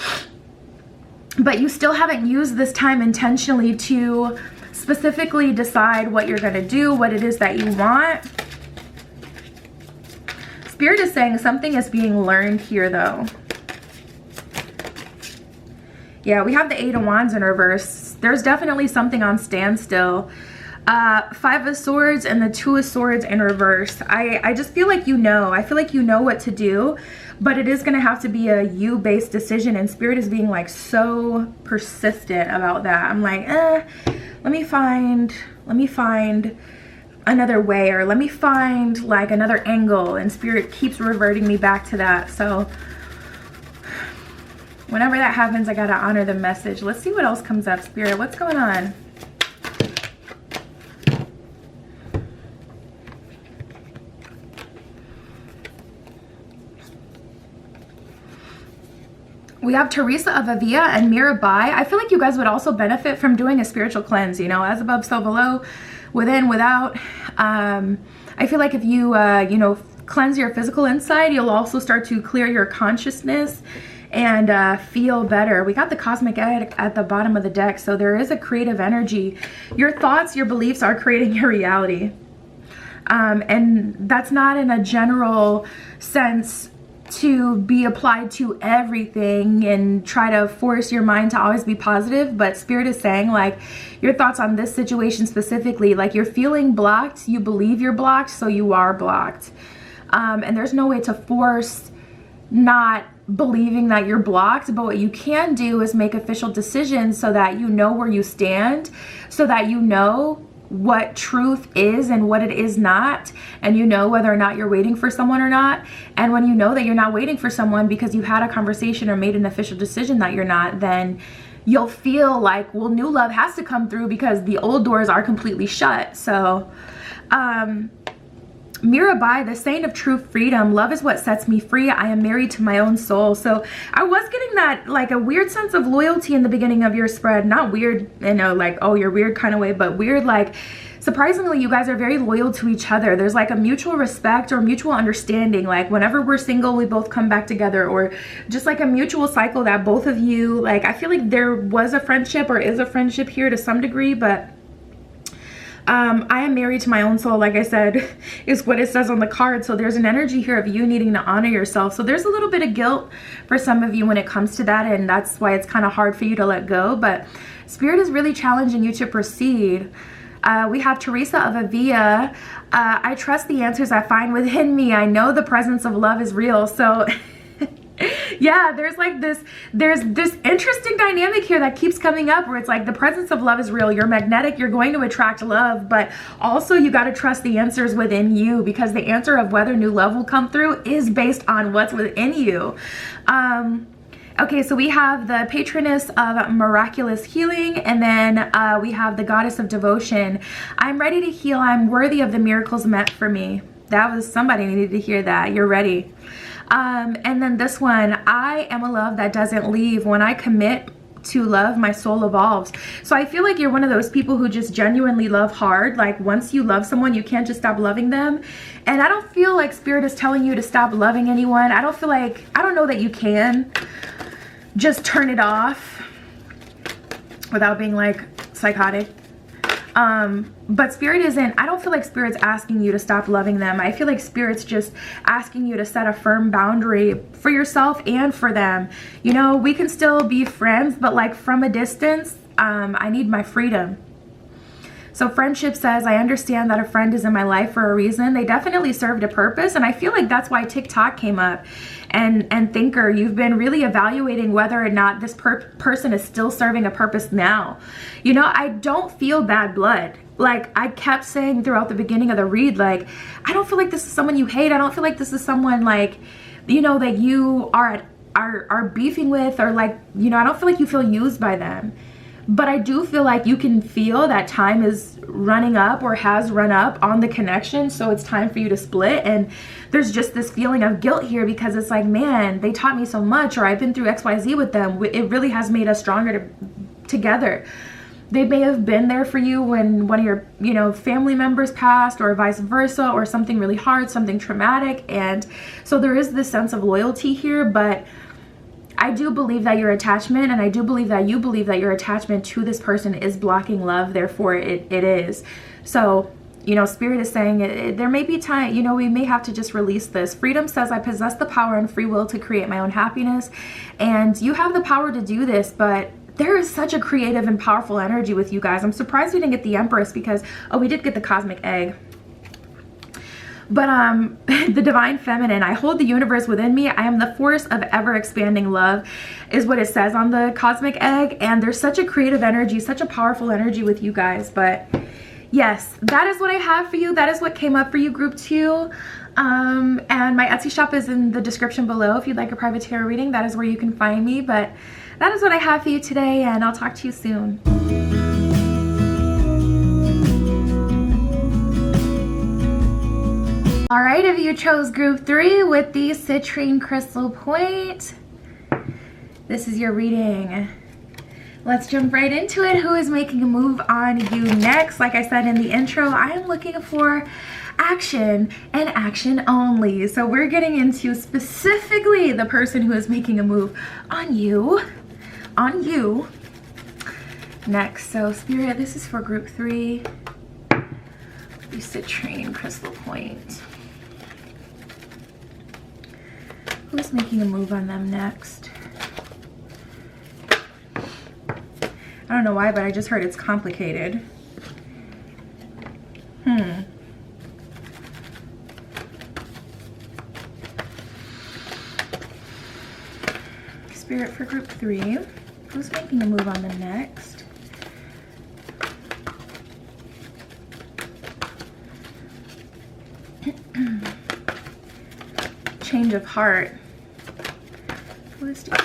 but you still haven't used this time intentionally to specifically decide what you're going to do, what it is that you want. Spirit is saying something is being learned here though. Yeah, we have the Eight of Wands in reverse. There's definitely something on standstill. Five of Swords and the Two of Swords in reverse. I just feel like you know. I feel like you know what to do, but it is going to have to be a you-based decision, and Spirit is being like so persistent about that. I'm like, let me find another way, or let me find like another angle, and Spirit keeps reverting me back to that. So whenever that happens, I gotta honor the message. Let's see what else comes up, Spirit. What's going on? We have Teresa of Avila and Mirabai. I feel like you guys would also benefit from doing a spiritual cleanse, you know, as above, so below, within, without. I feel like if you, you know, cleanse your physical inside, you'll also start to clear your consciousness and feel better. We got the Cosmic Egg at the bottom of the deck, so there is a creative energy. Your thoughts, your beliefs are creating your reality. And that's not in a general sense to be applied to everything and try to force your mind to always be positive, but Spirit is saying like your thoughts on this situation specifically, like you're feeling blocked, you believe you're blocked, so you are blocked. And there's no way to force not believing that you're blocked, but what you can do is make official decisions so that you know where you stand, so that you know what truth is and what it is not, and you know whether or not you're waiting for someone or not. And when you know that you're not waiting for someone because you had a conversation or made an official decision that you're not, then you'll feel like, well, new love has to come through because the old doors are completely shut. So Mirabai, the saying of true freedom, love is what sets me free. I am married to my own soul. So I was getting that like a weird sense of loyalty in the beginning of your spread. Not weird, you know, like, oh, you're weird kind of way, but weird like surprisingly you guys are very loyal to each other. There's like a mutual respect or mutual understanding. Like whenever we're single, we both come back together, or just like a mutual cycle that both of you, like, I feel like there was a friendship or is a friendship here to some degree, but I am married to my own soul, like I said, is what it says on the card. So there's an energy here of you needing to honor yourself. So there's a little bit of guilt for some of you when it comes to that, and that's why it's kind of hard for you to let go. But Spirit is really challenging you to proceed. We have Teresa of Avila. I trust the answers I find within me. I know the presence of love is real. So yeah, there's this interesting dynamic here that keeps coming up where it's like the presence of love is real. You're magnetic, you're going to attract love, but also you got to trust the answers within you, because the answer of whether new love will come through is based on what's within you. Okay, so we have the Patroness of Miraculous Healing, and then we have the Goddess of Devotion. I'm ready to heal. I'm worthy of the miracles meant for me. That was, somebody needed to hear that. You're ready. And then this one, I am a love that doesn't leave. When I commit to love, my soul evolves. So I feel like you're one of those people who just genuinely love hard. Like once you love someone, you can't just stop loving them. And I don't feel like Spirit is telling you to stop loving anyone. I don't know that you can just turn it off without being like psychotic. But Spirit isn't, I don't feel like Spirit's asking you to stop loving them. I feel like Spirit's just asking you to set a firm boundary for yourself and for them. You know, we can still be friends, but like from a distance, I need my freedom. So friendship says, I understand that a friend is in my life for a reason. They definitely served a purpose. And I feel like that's why TikTok came up. And Thinker, you've been really evaluating whether or not this person is still serving a purpose now. You know, I don't feel bad blood. Like I kept saying throughout the beginning of the read, like, I don't feel like this is someone you hate. I don't feel like this is someone like, you know, that you are beefing with, or like, you know, I don't feel like you feel used by them. But I do feel like you can feel that time is running up or has run up on the connection. So it's time for you to split. And there's just this feeling of guilt here because it's like, man, they taught me so much, or I've been through XYZ with them. It really has made us stronger together. They may have been there for you when one of your, you know, family members passed, or vice versa, or something really hard, something traumatic. And so there is this sense of loyalty here, but I do believe that your attachment, and I do believe that you believe that your attachment to this person is blocking love. Therefore, it is. So, you know, Spirit is saying there may be time, you know, we may have to just release this. Freedom says, I possess the power and free will to create my own happiness. And you have the power to do this, but there is such a creative and powerful energy with you guys. I'm surprised we didn't get the Empress because, oh, we did get the Cosmic Egg. But the Divine Feminine, I hold the universe within me. I am the force of ever expanding love is what it says on the Cosmic Egg. And there's such a creative energy, such a powerful energy with you guys. But yes, that is what I have for you. That is what came up for you, group 2. And my Etsy shop is in the description below. If you'd like a private tarot reading, that is where you can find me. But that is what I have for you today, and I'll talk to you soon. All right, if you chose group 3 with the citrine crystal point, this is your reading. Let's jump right into it. Who is making a move on you next? Like I said in the intro, I am looking for action and action only. So we're getting into specifically the person who is making a move on you. Next. So Spirit, this is for group 3. The citrine crystal point. Who's making a move on them next? I don't know why, but I just heard it's complicated. Spirit for group 3. Who's making a move on them next? Change of heart. Who is doing?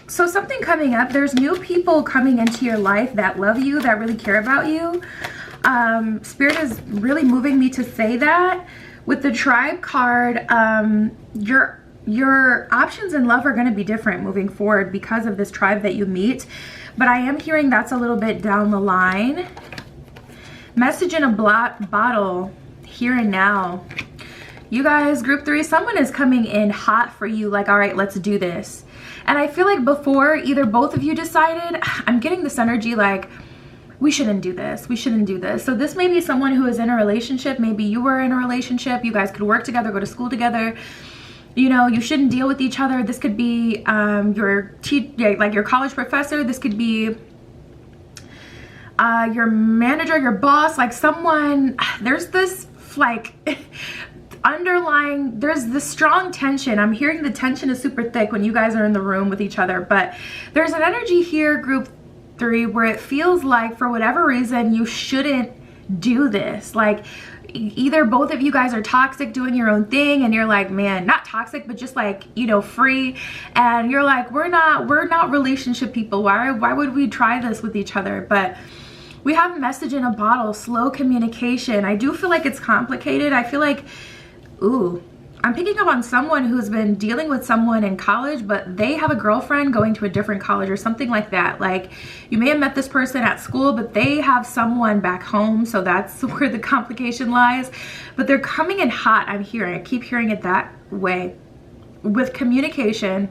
So something coming up, there's new people coming into your life that love you, that really care about you. Spirit is really moving me to say that. With the Tribe card, your options in love are going to be different moving forward because of this tribe that you meet. But I am hearing that's a little bit down the line. Message in a bottle, here and now. You guys, group 3, someone is coming in hot for you, like, all right, let's do this. And I feel like before either both of you decided, I'm getting this energy like, we shouldn't do this, we shouldn't do this. So this may be someone who is in a relationship. Maybe you were in a relationship, you guys could work together, go to school together. You know, you shouldn't deal with each other. This could be your college professor. This could be your manager, your boss, like someone. There's this like underlying, there's this strong tension. I'm hearing the tension is super thick when you guys are in the room with each other. But there's an energy here, group 3, where it feels like for whatever reason you shouldn't do this. Like either both of you guys are toxic, doing your own thing, and you're like, man, not toxic, but just like, you know, free, and you're like, we're not relationship people. Why would we try this with each other? But we have a message in a bottle, slow communication. I do feel like it's complicated. I feel like, ooh, I'm picking up on someone who's been dealing with someone in college, but they have a girlfriend going to a different college or something like that. Like you may have met this person at school, but they have someone back home. So that's where the complication lies. But they're coming in hot, I'm hearing. I keep hearing it that way. With communication,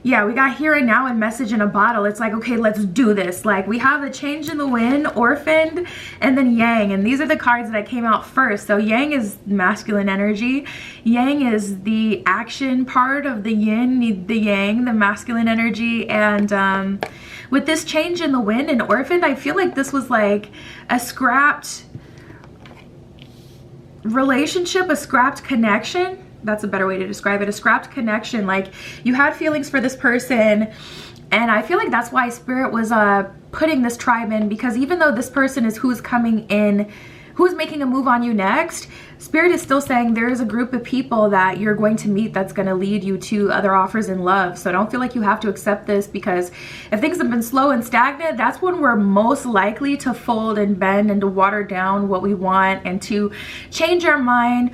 yeah, we got here and now and message in a bottle. It's like, okay, let's do this. Like we have the change in the wind, orphaned, and then yang. And these are the cards that came out first. So yang is masculine energy. Yang is the action part of the yin, the yang, the masculine energy. And with this change in the wind and orphaned, I feel like this was like a scrapped relationship, a scrapped connection. That's a better way to describe it. A scrapped connection. Like you had feelings for this person, and I feel like that's why Spirit was putting this tribe in, because even though this person is who's coming in, who's making a move on you next, Spirit is still saying there is a group of people that you're going to meet that's going to lead you to other offers in love. So don't feel like you have to accept this, because if things have been slow and stagnant, that's when we're most likely to fold and bend and to water down what we want and to change our mind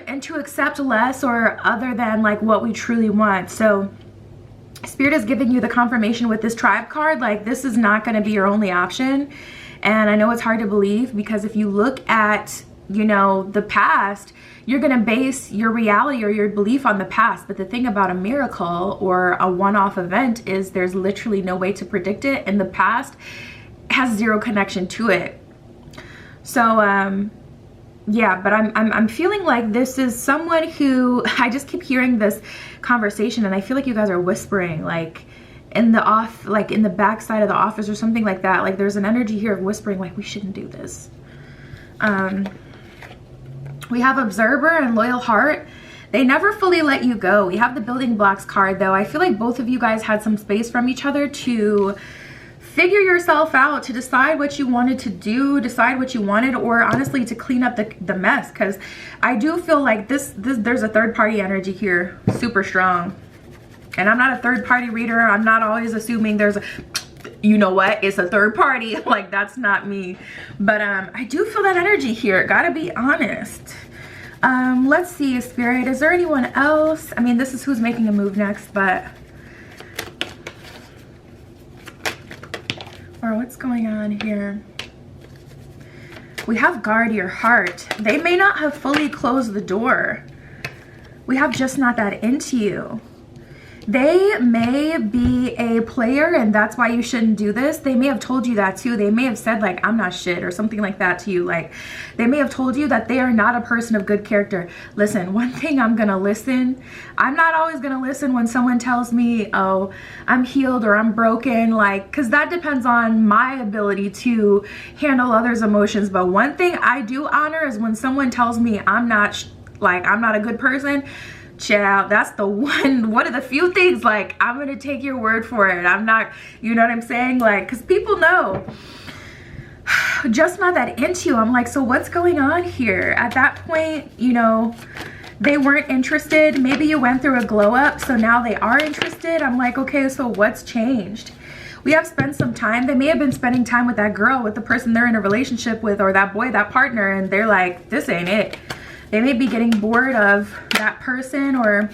and to accept less or other than like what we truly want. So Spirit is giving you the confirmation with this tribe card, like this is not going to be your only option. And I know it's hard to believe, because if you look at, you know, the past, you're going to base your reality or your belief on the past. But the thing about a miracle or a one-off event is there's literally no way to predict it, and the past has zero connection to it. So yeah, but I'm feeling like this is someone who, I just keep hearing this conversation and I feel like you guys are whispering, like in the backside of the office or something like that. Like there's an energy here of whispering, like we shouldn't do this. We have Observer and Loyal Heart. They never fully let you go. We have the Building Blocks card though. I feel like both of you guys had some space from each other to figure yourself out, to decide what you wanted to do, decide what you wanted, or honestly to clean up the mess. Because I do feel like there's a third party energy here, super strong. And I'm not a third party reader. I'm not always assuming there's a, you know what, it's a third party. Like that's not me. But I do feel that energy here, gotta be honest. Let's see, Spirit, is there anyone else? I mean, this is who's making a move next, but or what's going on here? We have Guard Your Heart. They may not have fully closed the door. We have just not that into you. They may be a player and that's why you shouldn't do this. They may have told you that too. They may have said like, I'm not shit or something like that to you. Like they may have told you that they are not a person of good character. Listen, one thing I'm gonna listen. I'm not always gonna listen when someone tells me, oh, I'm healed or I'm broken. Like, cause that depends on my ability to handle others' emotions. But one thing I do honor is when someone tells me I'm not a good person. Child, that's the one of the few things, like I'm gonna take your word for it. I'm not, you know what I'm saying? Like, because people know, just not that into you. I'm like, so what's going on here? At that point, you know, they weren't interested. Maybe you went through a glow up, so now they are interested. I'm like, okay, so what's changed? We have spent some time. They may have been spending time with that girl, with the person they're in a relationship with, or that boy, that partner, and they're like, this ain't it. They may be getting bored of that person, or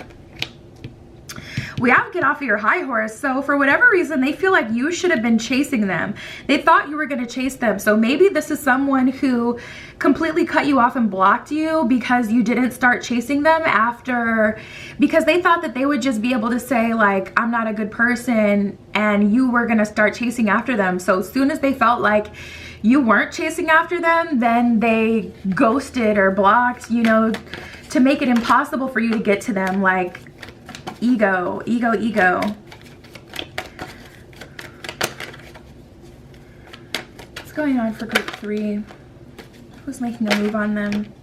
we have to get off of your high horse. So for whatever reason, they feel like you should have been chasing them. They thought you were going to chase them. So maybe this is someone who completely cut you off and blocked you because you didn't start chasing them because they thought that they would just be able to say like, I'm not a good person, and you were going to start chasing after them. So as soon as they felt like you weren't chasing after them, then they ghosted or blocked, you know, to make it impossible for you to get to them. Like ego. What's going on for group 3? Who's making a move on them?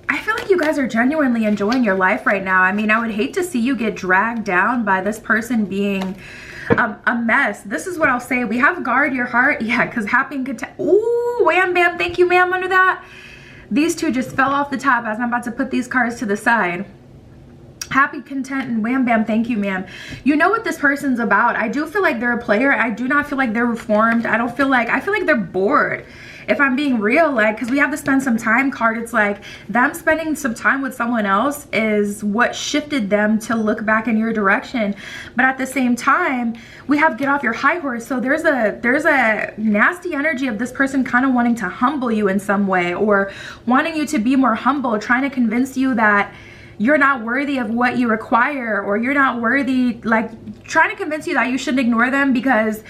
I feel like you guys are genuinely enjoying your life right now. I mean, I would hate to see you get dragged down by this person being a mess. This is what I'll say. We have Guard Your Heart. Yeah, because happy and content. Ooh, wham bam, thank you ma'am under that. These two just fell off the top as I'm about to put these cards to the side. Happy, content, and wham bam, thank you ma'am. You know what this person's about. I do feel like they're a player. I do not feel like they're reformed. I feel like they're bored. If I'm being real, like, because we have the spend some time card, it's like them spending some time with someone else is what shifted them to look back in your direction. But at the same time, we have get off your high horse. So there's a nasty energy of this person kind of wanting to humble you in some way, or wanting you to be more humble, trying to convince you that you're not worthy of what you require, or you're not worthy, like trying to convince you that you shouldn't ignore them because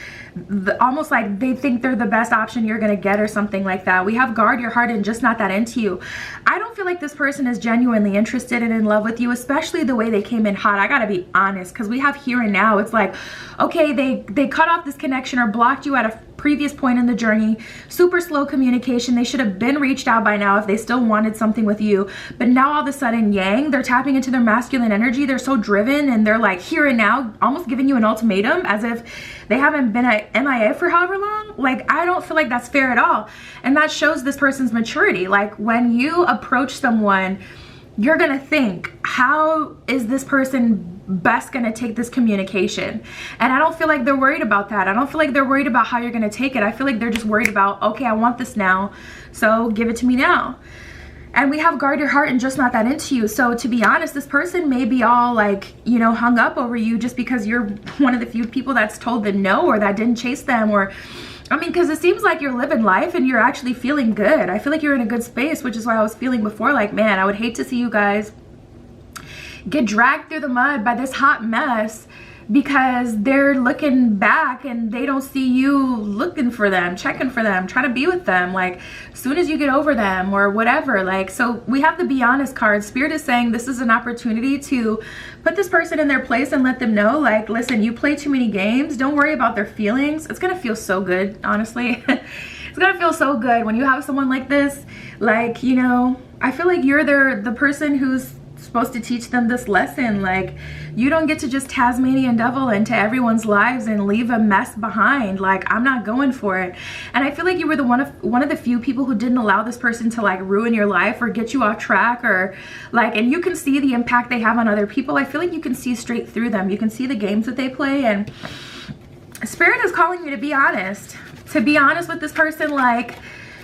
almost like they think they're the best option you're gonna get or something like that. We have Guard Your Heart and just not that into you. I don't feel like this person is genuinely interested and in love with you, especially the way they came in hot. I gotta be honest, because we have here and now. It's like, okay, they cut off this connection or blocked you at a previous point in the journey. Super slow communication. They should have been reached out by now if they still wanted something with you. But now all of a sudden, yang, they're tapping into their masculine energy. They're so driven and they're like here and now, almost giving you an ultimatum as if they haven't been at MIA for however long. Like, I don't feel like that's fair at all. And that shows this person's maturity. Like, when you approach someone, you're gonna think, how is this person best gonna take this communication? And I don't feel like they're worried about that. I don't feel like they're worried about how you're gonna take it. I feel like they're just worried about, okay, I want this now, so give it to me now. And we have Guard Your Heart and just not that into you. So to be honest, this person may be all like, you know, hung up over you just because you're one of the few people that's told them no, or that didn't chase them, or I mean, because it seems like you're living life and you're actually feeling good. I feel like you're in a good space, which is why I was feeling before like, man, I would hate to see you guys get dragged through the mud by this hot mess because they're looking back and they don't see you looking for them, checking for them, trying to be with them, like as soon as you get over them or whatever. Like, so we have the be honest card. Spirit is saying this is an opportunity to put this person in their place and let them know, like, listen, you play too many games. Don't worry about their feelings. It's gonna feel so good, honestly. It's gonna feel so good when you have someone like this. Like, you know, I feel like you're the person who's supposed to teach them this lesson. Like, you don't get to just Tasmanian devil into everyone's lives and leave a mess behind. Like, I'm not going for it. And I feel like you were the one of the few people who didn't allow this person to like ruin your life or get you off track, or like, and you can see the impact they have on other people. I feel like you can see straight through them. You can see the games that they play, and Spirit is calling you to be honest with this person. Like,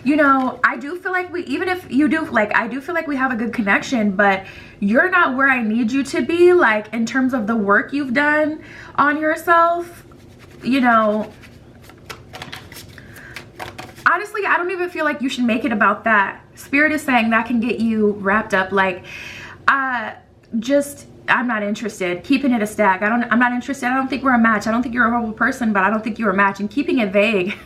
you know, I do feel like even if you do, like, I do feel like we have a good connection, but you're not where I need you to be, like, in terms of the work you've done on yourself. You know, honestly, I don't even feel like you should make it about that. Spirit is saying that can get you wrapped up, like, I'm not interested. Keeping it a stack. I'm not interested. I don't think we're a match. I don't think you're a horrible person, but I don't think you're a match. And keeping it vague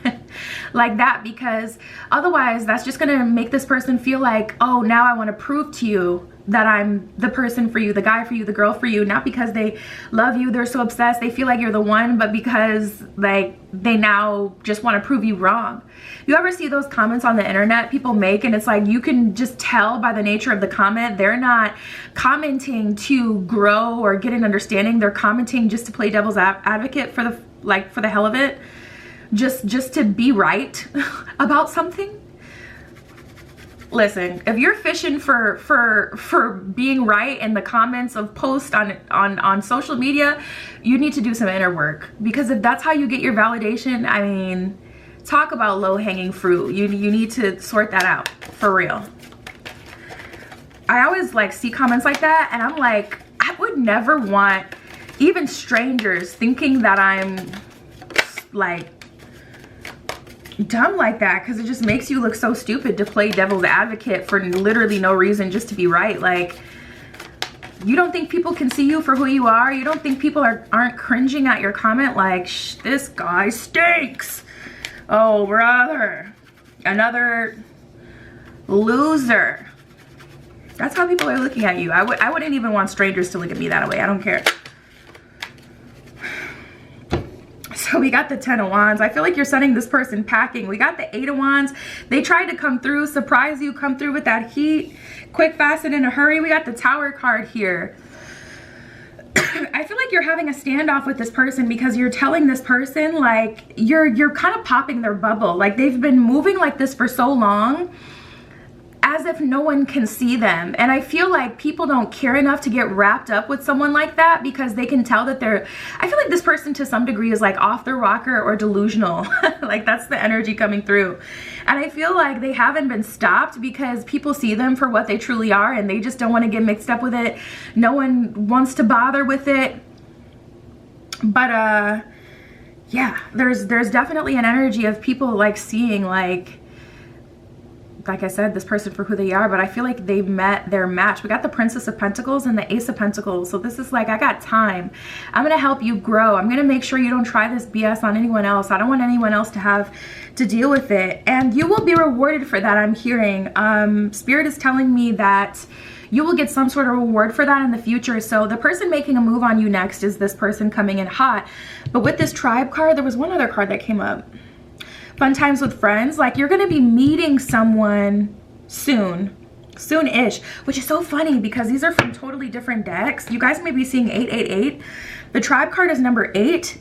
like that, because otherwise that's just going to make this person feel like, oh, now I want to prove to you that I'm the person for you, the guy for you, the girl for you. Not because they love you, they're so obsessed, they feel like you're the one, but because like they now just want to prove you wrong. You ever see those comments on the internet people make, and it's like you can just tell by the nature of the comment, they're not commenting to grow or get an understanding. They're commenting just to play devil's advocate for the hell of it, just to be right about something. Listen, if you're fishing for being right in the comments of posts on social media, you need to do some inner work, because if that's how you get your validation, I mean, talk about low-hanging fruit. You need to sort that out for real. I always like see comments like that, and I'm like, I would never want even strangers thinking that I'm like dumb like that, because it just makes you look so stupid to play devil's advocate for literally no reason, just to be right. Like, you don't think people can see you for who you are? You don't think people aren't cringing at your comment like, shh, this guy stinks, oh brother, another loser? That's how people are looking at you. I wouldn't even want strangers to look at me that way. I don't care. So we got the 10 of Wands. I feel like you're sending this person packing. We got the 8 of Wands. They tried to come through, surprise you, come through with that heat, quick, fast, and in a hurry. We got the Tower card here. I feel like you're having a standoff with this person because you're telling this person, like, you're kind of popping their bubble. Like, they've been moving like this for so long, as if no one can see them. And I feel like people don't care enough to get wrapped up with someone like that, because they can tell that I feel like this person to some degree is like off their rocker or delusional. Like, that's the energy coming through. And I feel like they haven't been stopped because people see them for what they truly are, and they just don't want to get mixed up with it. No one wants to bother with it. But yeah, there's definitely an energy of people like seeing like I said, this person for who they are, but I feel like they met their match. We got the Princess of Pentacles and the Ace of Pentacles. So this is like, I got time. I'm going to help you grow. I'm going to make sure you don't try this BS on anyone else. I don't want anyone else to have to deal with it. And you will be rewarded for that, I'm hearing. Spirit is telling me that you will get some sort of reward for that in the future. So the person making a move on you next is this person coming in hot. But with this Tribe card, there was one other card that came up. Fun times with friends. Like, you're going to be meeting someone soon-ish, which is so funny because these are from totally different decks. You guys may be seeing 888. The Tribe card is number 8,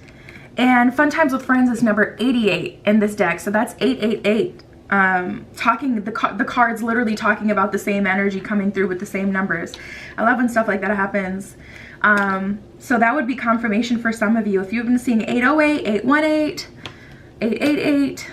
and Fun Times with Friends is number 88 in this deck. So that's 888. The cards literally talking about the same energy coming through with the same numbers. I love when stuff like that happens. So that would be confirmation for some of you. If you've been seeing 808, 818, 888,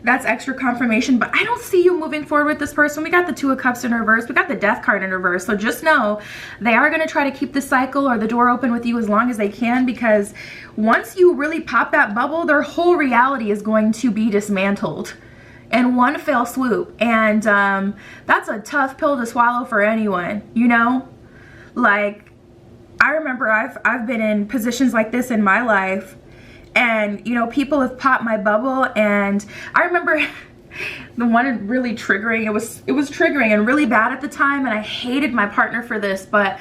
that's extra confirmation. But I don't see you moving forward with this person. We got the 2 of Cups in reverse. We got the Death card in reverse. So just know they are going to try to keep the cycle or the door open with you as long as they can, because once you really pop that bubble, their whole reality is going to be dismantled in one fell swoop. And that's a tough pill to swallow for anyone, you know? Like, I remember I've been in positions like this in my life, and you know, people have popped my bubble, and I remember the one really triggering, it was triggering and really bad at the time, and I hated my partner for this, but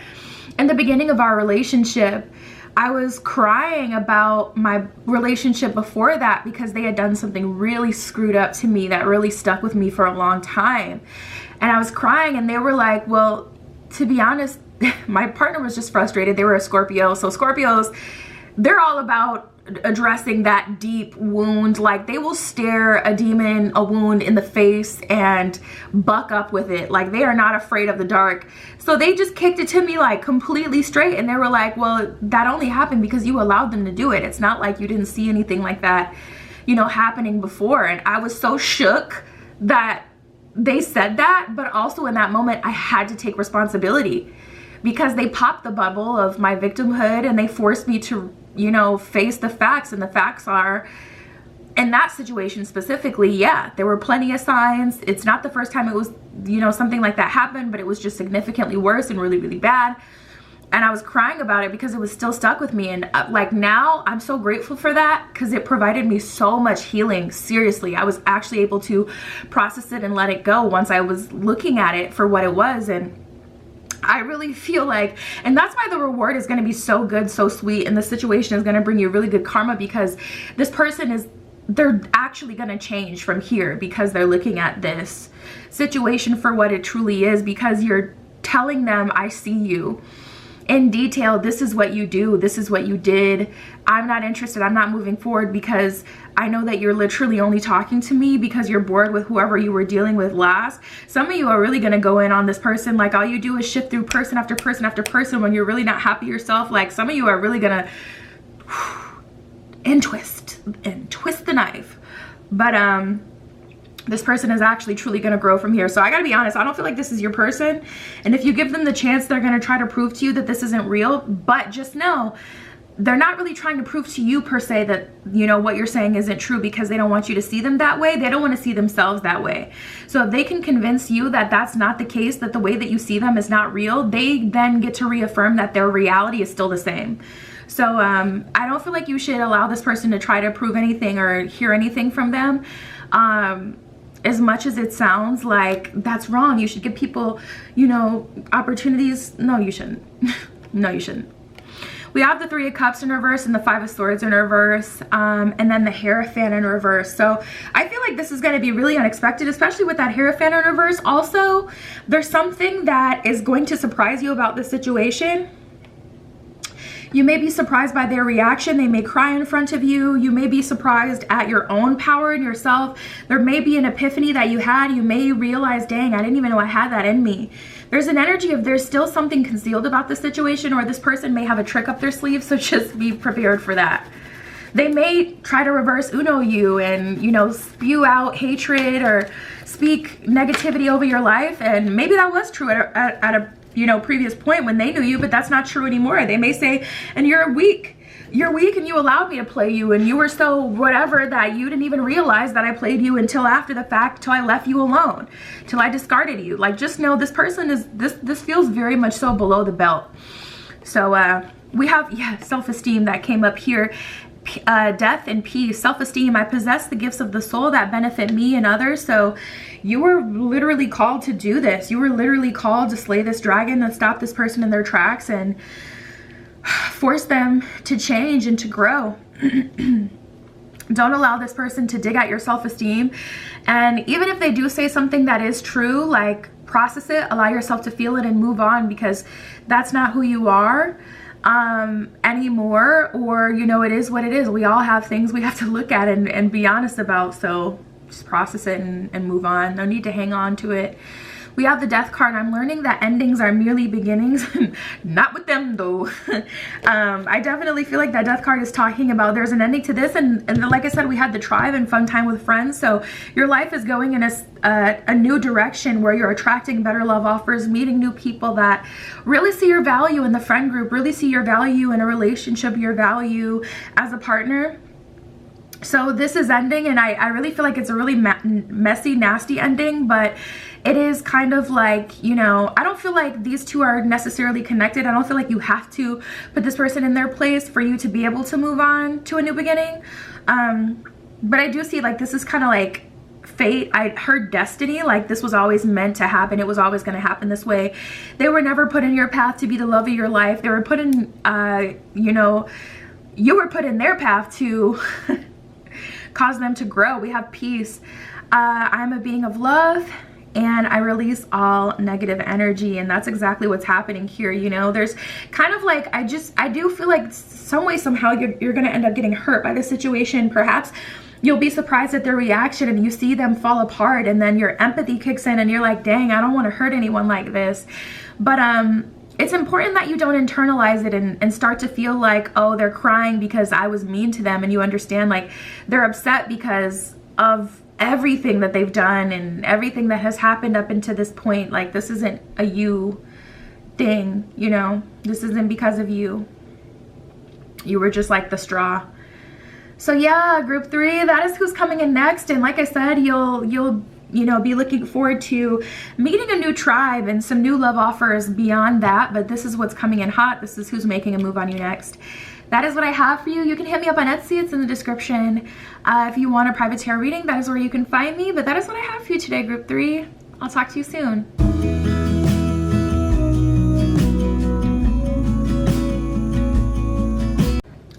in the beginning of our relationship, I was crying about my relationship before that because they had done something really screwed up to me that really stuck with me for a long time. And I was crying, and they were like, well, to be honest, my partner was just frustrated. They were a Scorpio. So Scorpios, they're all about addressing that deep wound. Like, they will stare a demon, a wound in the face and buck up with it. Like, they are not afraid of the dark. So they just kicked it to me like completely straight, and they were like, well, that only happened because you allowed them to do it. It's not like you didn't see anything like that, you know, happening before. And I was so shook that they said that, but also in that moment I had to take responsibility, because they popped the bubble of my victimhood and they forced me to, you know, face the facts. And the facts are, in that situation specifically, yeah, there were plenty of signs. It's not the first time it was, you know, something like that happened, but it was just significantly worse and really, really bad. And I was crying about it because it was still stuck with me. And like, now I'm so grateful for that, because it provided me so much healing. Seriously, I was actually able to process it and let it go once I was looking at it for what it was. And I really feel like, and that's why the reward is going to be so good, so sweet, and the situation is going to bring you really good karma, because this person is, they're actually going to change from here, because they're looking at this situation for what it truly is, because you're telling them, I see you in detail. This is what you do. This is what you did. I'm not interested. I'm not moving forward, because I know that you're literally only talking to me because you're bored with whoever you were dealing with last. Some of you are really going to go in on this person. Like, all you do is shift through person after person after person when you're really not happy yourself. Like, some of you are really going to twist the knife. But this person is actually truly going to grow from here. So I got to be honest, I don't feel like this is your person. And if you give them the chance, they're going to try to prove to you that this isn't real. But just know, they're not really trying to prove to you per se that, you know, what you're saying isn't true, because they don't want you to see them that way. They don't want to see themselves that way. So if they can convince you that that's not the case, that the way that you see them is not real, they then get to reaffirm that their reality is still the same. So I don't feel like you should allow this person to try to prove anything or hear anything from them. As much as it sounds like that's wrong, you should give people, you know, opportunities. No, you shouldn't. No, you shouldn't. We have the Three of Cups in reverse and the Five of Swords in reverse, and then the Hierophant in reverse. So I feel like this is going to be really unexpected, especially with that Hierophant in reverse. Also, there's something that is going to surprise you about this situation. You may be surprised by their reaction. They may cry in front of you. You may be surprised at your own power in yourself. There may be an epiphany that you had. You may realize, dang, I didn't even know I had that in me. There's an energy of there's still something concealed about the situation, or this person may have a trick up their sleeve, so just be prepared for that. They may try to reverse Uno you and, you know, spew out hatred or speak negativity over your life, and maybe that was true at a you know, previous point when they knew you, but that's not true anymore. They may say, and you're weak and you allowed me to play you, and you were so whatever that you didn't even realize that I played you until after the fact, till I left you alone, till I discarded you. Like, just know this person is, this feels very much so below the belt. So we have, yeah, self-esteem that came up here. Death and peace, self-esteem. I possess the gifts of the soul that benefit me and others. So you were literally called to do this. You were literally called to slay this dragon and stop this person in their tracks and force them to change and to grow. Don't allow this person to dig at your self-esteem. And even if they do say something that is true, like, process it, allow yourself to feel it and move on, because that's not who you are anymore. Or, you know, it is what it is. We all have things we have to look at and be honest about. So just process it and move on. No need to hang on to it. We have the Death card. I'm learning that endings are merely beginnings. Not with them though. I definitely feel like that Death card is talking about there's an ending to this, and like I said, we had the tribe and fun time with friends. So your life is going in a new direction where you're attracting better love offers, meeting new people that really see your value in the friend group, really see your value in a relationship, your value as a partner. So this is ending, and I really feel like it's a really messy, nasty ending, but it is kind of like, you know, I don't feel like these two are necessarily connected. I don't feel like you have to put this person in their place for you to be able to move on to a new beginning. But I do see like this is kind of like fate. I heard destiny, like this was always meant to happen. It was always going to happen this way. They were never put in your path to be the love of your life. They were put in, you know, you were put in their path to cause them to grow. We have peace. I'm a being of love, and I release all negative energy, and that's exactly what's happening here. You know, there's kind of like, I do feel like some way, somehow you're gonna end up getting hurt by the situation. Perhaps you'll be surprised at their reaction, and you see them fall apart, and then your empathy kicks in, and you're like, dang, I don't want to hurt anyone like this. But it's important that you don't internalize it and start to feel like, oh, they're crying because I was mean to them, and you understand like they're upset because of everything that they've done and everything that has happened up until this point. Like, this isn't a you thing, you know, this isn't because of you. You were just like the straw. So yeah, group 3, that is who's coming in next. And like I said, you'll you know, be looking forward to meeting a new tribe and some new love offers beyond that. But this is what's coming in hot. This is who's making a move on you next. That is what I have for you. You can hit me up on Etsy. It's in the description. If you want a private tarot reading, that is where you can find me. But that is what I have for you today, group 3. I'll talk to you soon.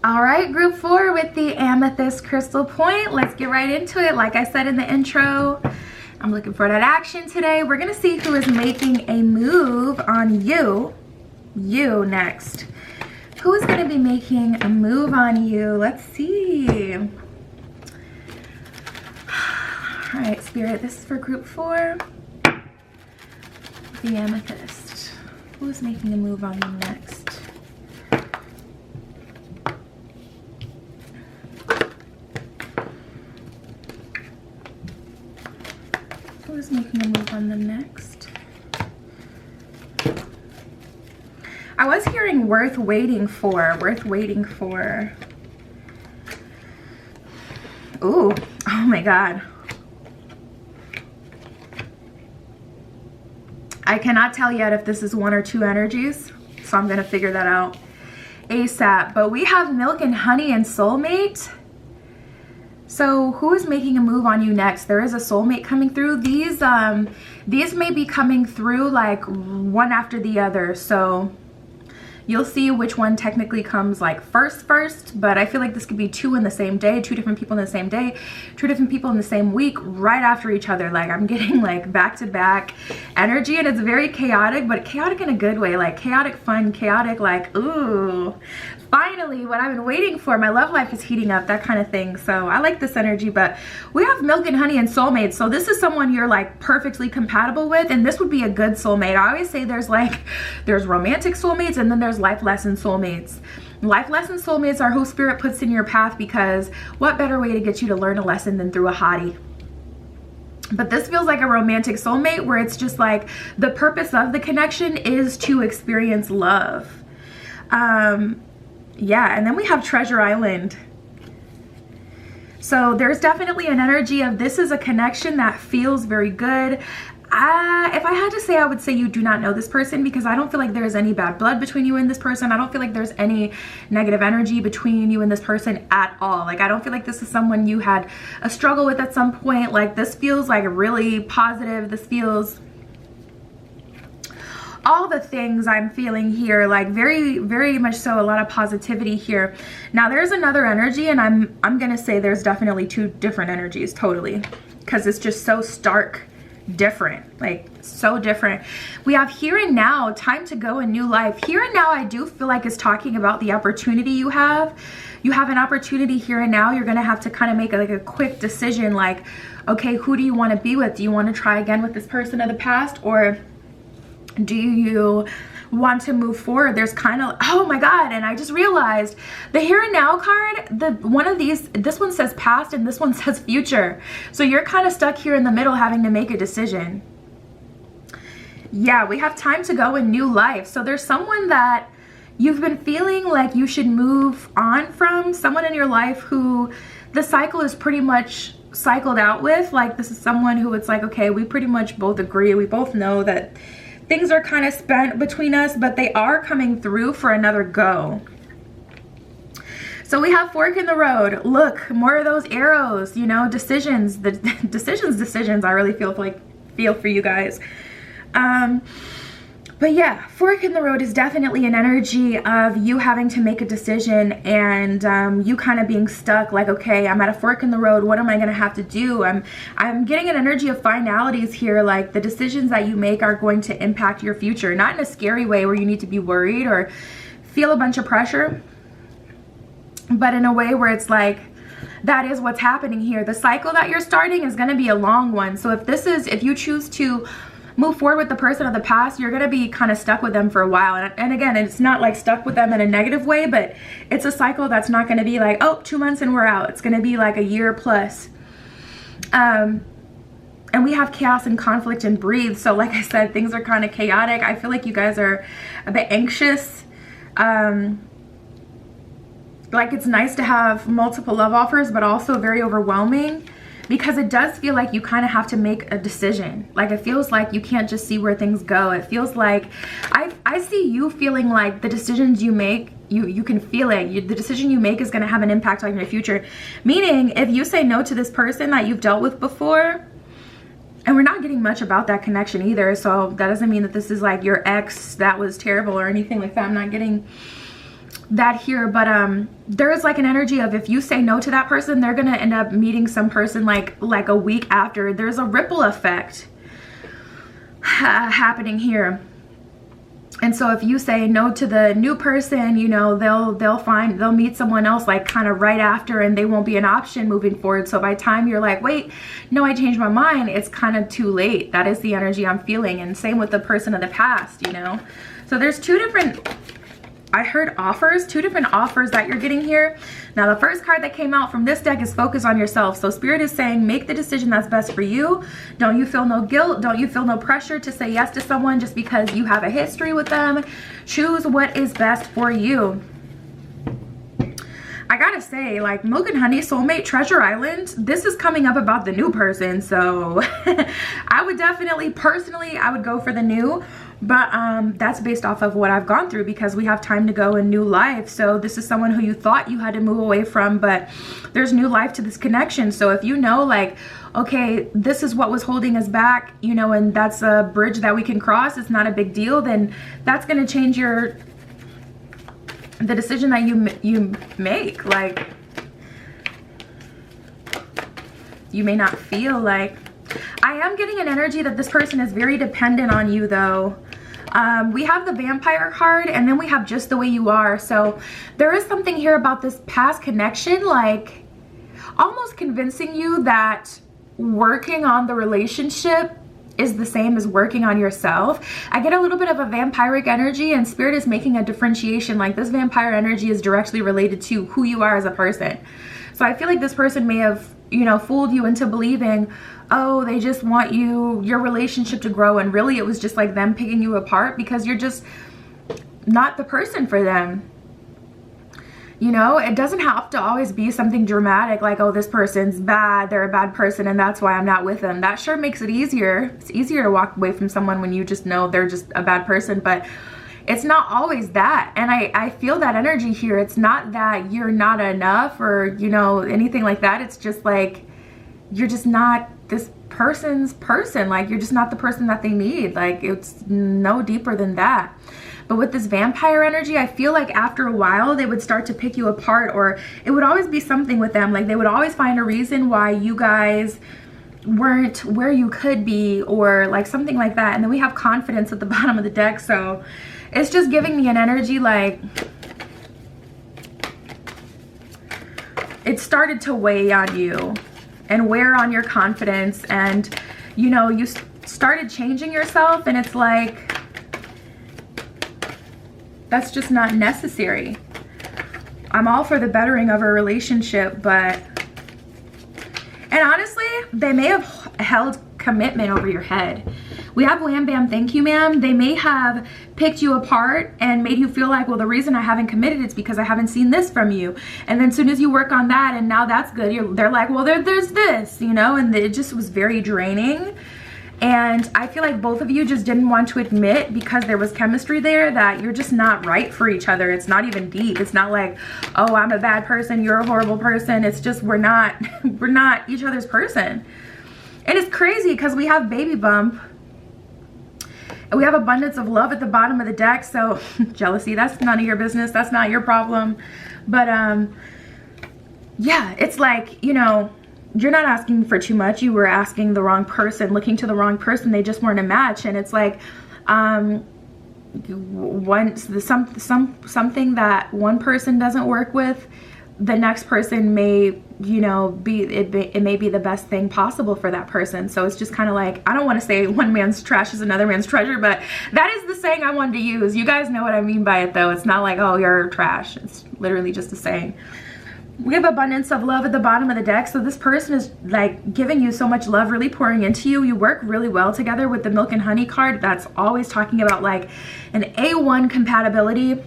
All right, group 4 with the amethyst crystal point. Let's get right into it. Like I said in the intro, I'm looking for that action today. We're gonna see who is making a move on you next. Who is gonna be making a move on you? Let's see. All right, Spirit, this is for group 4. The amethyst. Who is making a move on you next? Who is making a move on them next? I was hearing worth waiting for, worth waiting for. Ooh, oh my God. I cannot tell yet if this is 1 or 2 energies, so I'm gonna figure that out ASAP. But we have milk and honey and soulmate. So who is making a move on you next? There is a soulmate coming through. These may be coming through like one after the other. So you'll see which one technically comes like first, but I feel like this could be 2 in the same day, 2 different people in the same day, 2 different people in the same week, right after each other. Like, I'm getting like back-to-back energy, and it's very chaotic, but chaotic in a good way, like chaotic fun, chaotic like, ooh, finally what I've been waiting for. My love life is heating up, that kind of thing. So I like this energy. But we have milk and honey and soulmates. So this is someone you're like perfectly compatible with, and this would be a good soulmate. I always say there's romantic soulmates, and then there's life lesson soulmates. Life lesson soulmates are who Spirit puts in your path, because what better way to get you to learn a lesson than through a hottie? But this feels like a romantic soulmate, where it's just like the purpose of the connection is to experience love. Yeah, and then we have Treasure Island. So there's definitely an energy of this is a connection that feels very good. If I had to say, I would say you do not know this person, because I don't feel like there's any bad blood between you and this person. I don't feel like there's any negative energy between you and this person at all. Like, I don't feel like this is someone you had a struggle with at some point. Like, this feels like really positive. This feels all the things I'm feeling here, like very, very much so, a lot of positivity here. Now there's another energy, and I'm gonna say there's definitely 2 different energies totally, because it's just so stark different, like so different. We have here and now, time to go in new life. Here and now, I do feel like is talking about the opportunity you have. You have an opportunity here and now. You're gonna have to kind of make a quick decision, like, okay, who do you want to be with? Do you want to try again with this person of the past, or do you want to move forward? There's kind of, oh my God, and I just realized the here and now card, one of these, this one says past and this one says future. So you're kind of stuck here in the middle having to make a decision. Yeah, we have time to go in new life. So there's someone that you've been feeling like you should move on from someone in your life who the cycle is pretty much cycled out with. Like, this is someone who it's like, okay, we pretty much both agree, we both know that things are kind of spent between us, but they are coming through for another go. So we have fork in the road. Look, more of those arrows, you know, decisions. The decisions I really feel for you guys. But yeah, fork in the road is definitely an energy of you having to make a decision, and you kind of being stuck, like, okay, I'm at a fork in the road. What am I going to have to do? I'm getting an energy of finalities here, like the decisions that you make are going to impact your future, not in a scary way where you need to be worried or feel a bunch of pressure, but in a way where it's like, that is what's happening here. The cycle that you're starting is going to be a long one. So if you choose to move forward with the person of the past, you're going to be kind of stuck with them for a while. And again, it's not like stuck with them in a negative way, but it's a cycle that's not going to be like, oh, 2 months and we're out. It's going to be like a year plus. And we have chaos and conflict and breathe. So like I said, things are kind of chaotic. I feel like you guys are a bit anxious. Like, it's nice to have multiple love offers, but also very overwhelming, because it does feel like you kind of have to make a decision. Like, it feels like you can't just see where things go. It feels like I see you feeling like the decisions you make, you can feel it. The decision you make is going to have an impact on your future. Meaning, if you say no to this person that you've dealt with before, and we're not getting much about that connection either, so that doesn't mean that this is like your ex that was terrible or anything like that. I'm not getting that here, but there is like an energy of, if you say no to that person, they're gonna end up meeting some person like a week after. There's a ripple effect happening here. And so if you say no to the new person, you know, they'll meet someone else like kind of right after, and they won't be an option moving forward. So by the time you're like, wait, no, I changed my mind, it's kind of too late. That is the energy I'm feeling. And same with the person of the past, you know. So there's two different offers that you're getting here. Now, the first card that came out from this deck is focus on yourself. So Spirit is saying, make the decision that's best for you. Don't you feel no guilt? Don't you feel no pressure to say yes to someone just because you have a history with them? Choose what is best for you. I gotta say, like, Milk and Honey, Soulmate, Treasure Island, this is coming up about the new person. So I would definitely, personally, I would go for the new. But that's based off of what I've gone through, because we have time to go in new life. So this is someone who you thought you had to move away from, but there's new life to this connection. So if you know, like, okay, this is what was holding us back, you know, and that's a bridge that we can cross, it's not a big deal, then that's going to change the decision that you make. Like, you may not feel like, I am getting an energy that this person is very dependent on you though. We have the Vampire card, and then we have Just the Way You Are. So there is something here about this past connection, like almost convincing you that working on the relationship is the same as working on yourself. I get a little bit of a vampiric energy, and Spirit is making a differentiation, like this vampire energy is directly related to who you are as a person. So I feel like this person may have, you know, fooled you into believing, oh, they just want your relationship to grow, and really it was just like them picking you apart because you're just not the person for them. You know, it doesn't have to always be something dramatic like, oh, this person's bad, they're a bad person, and that's why I'm not with them. That sure makes it easier. It's easier to walk away from someone when you just know they're just a bad person, but it's not always that. And I feel that energy here. It's not that you're not enough or, you know, anything like that. It's just like, you're just not this person's person. Like, you're just not the person that they need. Like, it's no deeper than that. But with this vampire energy, I feel like after a while they would start to pick you apart, or it would always be something with them. Like, they would always find a reason why you guys weren't where you could be, or like something like that. And then we have confidence at the bottom of the deck. So it's just giving me an energy like it started to weigh on you and wear on your confidence. And, you know, you started changing yourself, and it's like, that's just not necessary. I'm all for the bettering of a relationship, but, and honestly, they may have held commitment over your head. We have wham bam thank you ma'am. They may have picked you apart and made you feel like, well, the reason I haven't committed is because I haven't seen this from you. And then as soon as you work on that and now that's good, they're like, well, there's this, you know, and it just was very draining. And I feel like both of you just didn't want to admit, because there was chemistry there, that you're just not right for each other. It's not even deep. It's not like, oh, I'm a bad person, you're a horrible person. It's just we're not each other's person. And it's crazy because we have baby bump and we have abundance of love at the bottom of the deck. So jealousy, that's none of your business. That's not your problem. But yeah, it's like, you know, you're not asking for too much. You were asking the wrong person, looking to the wrong person. They just weren't a match. And it's like, something that one person doesn't work with, the next person may, you know, it may be the best thing possible for that person. So it's just kind of like, I don't want to say one man's trash is another man's treasure, but that is the saying I wanted to use. You guys know what I mean by it though. It's not like, oh, you're trash. It's literally just a saying. We have abundance of love at the bottom of the deck. So this person is like giving you so much love, really pouring into you. You work really well together with the milk and honey card. That's always talking about like an A1 compatibility.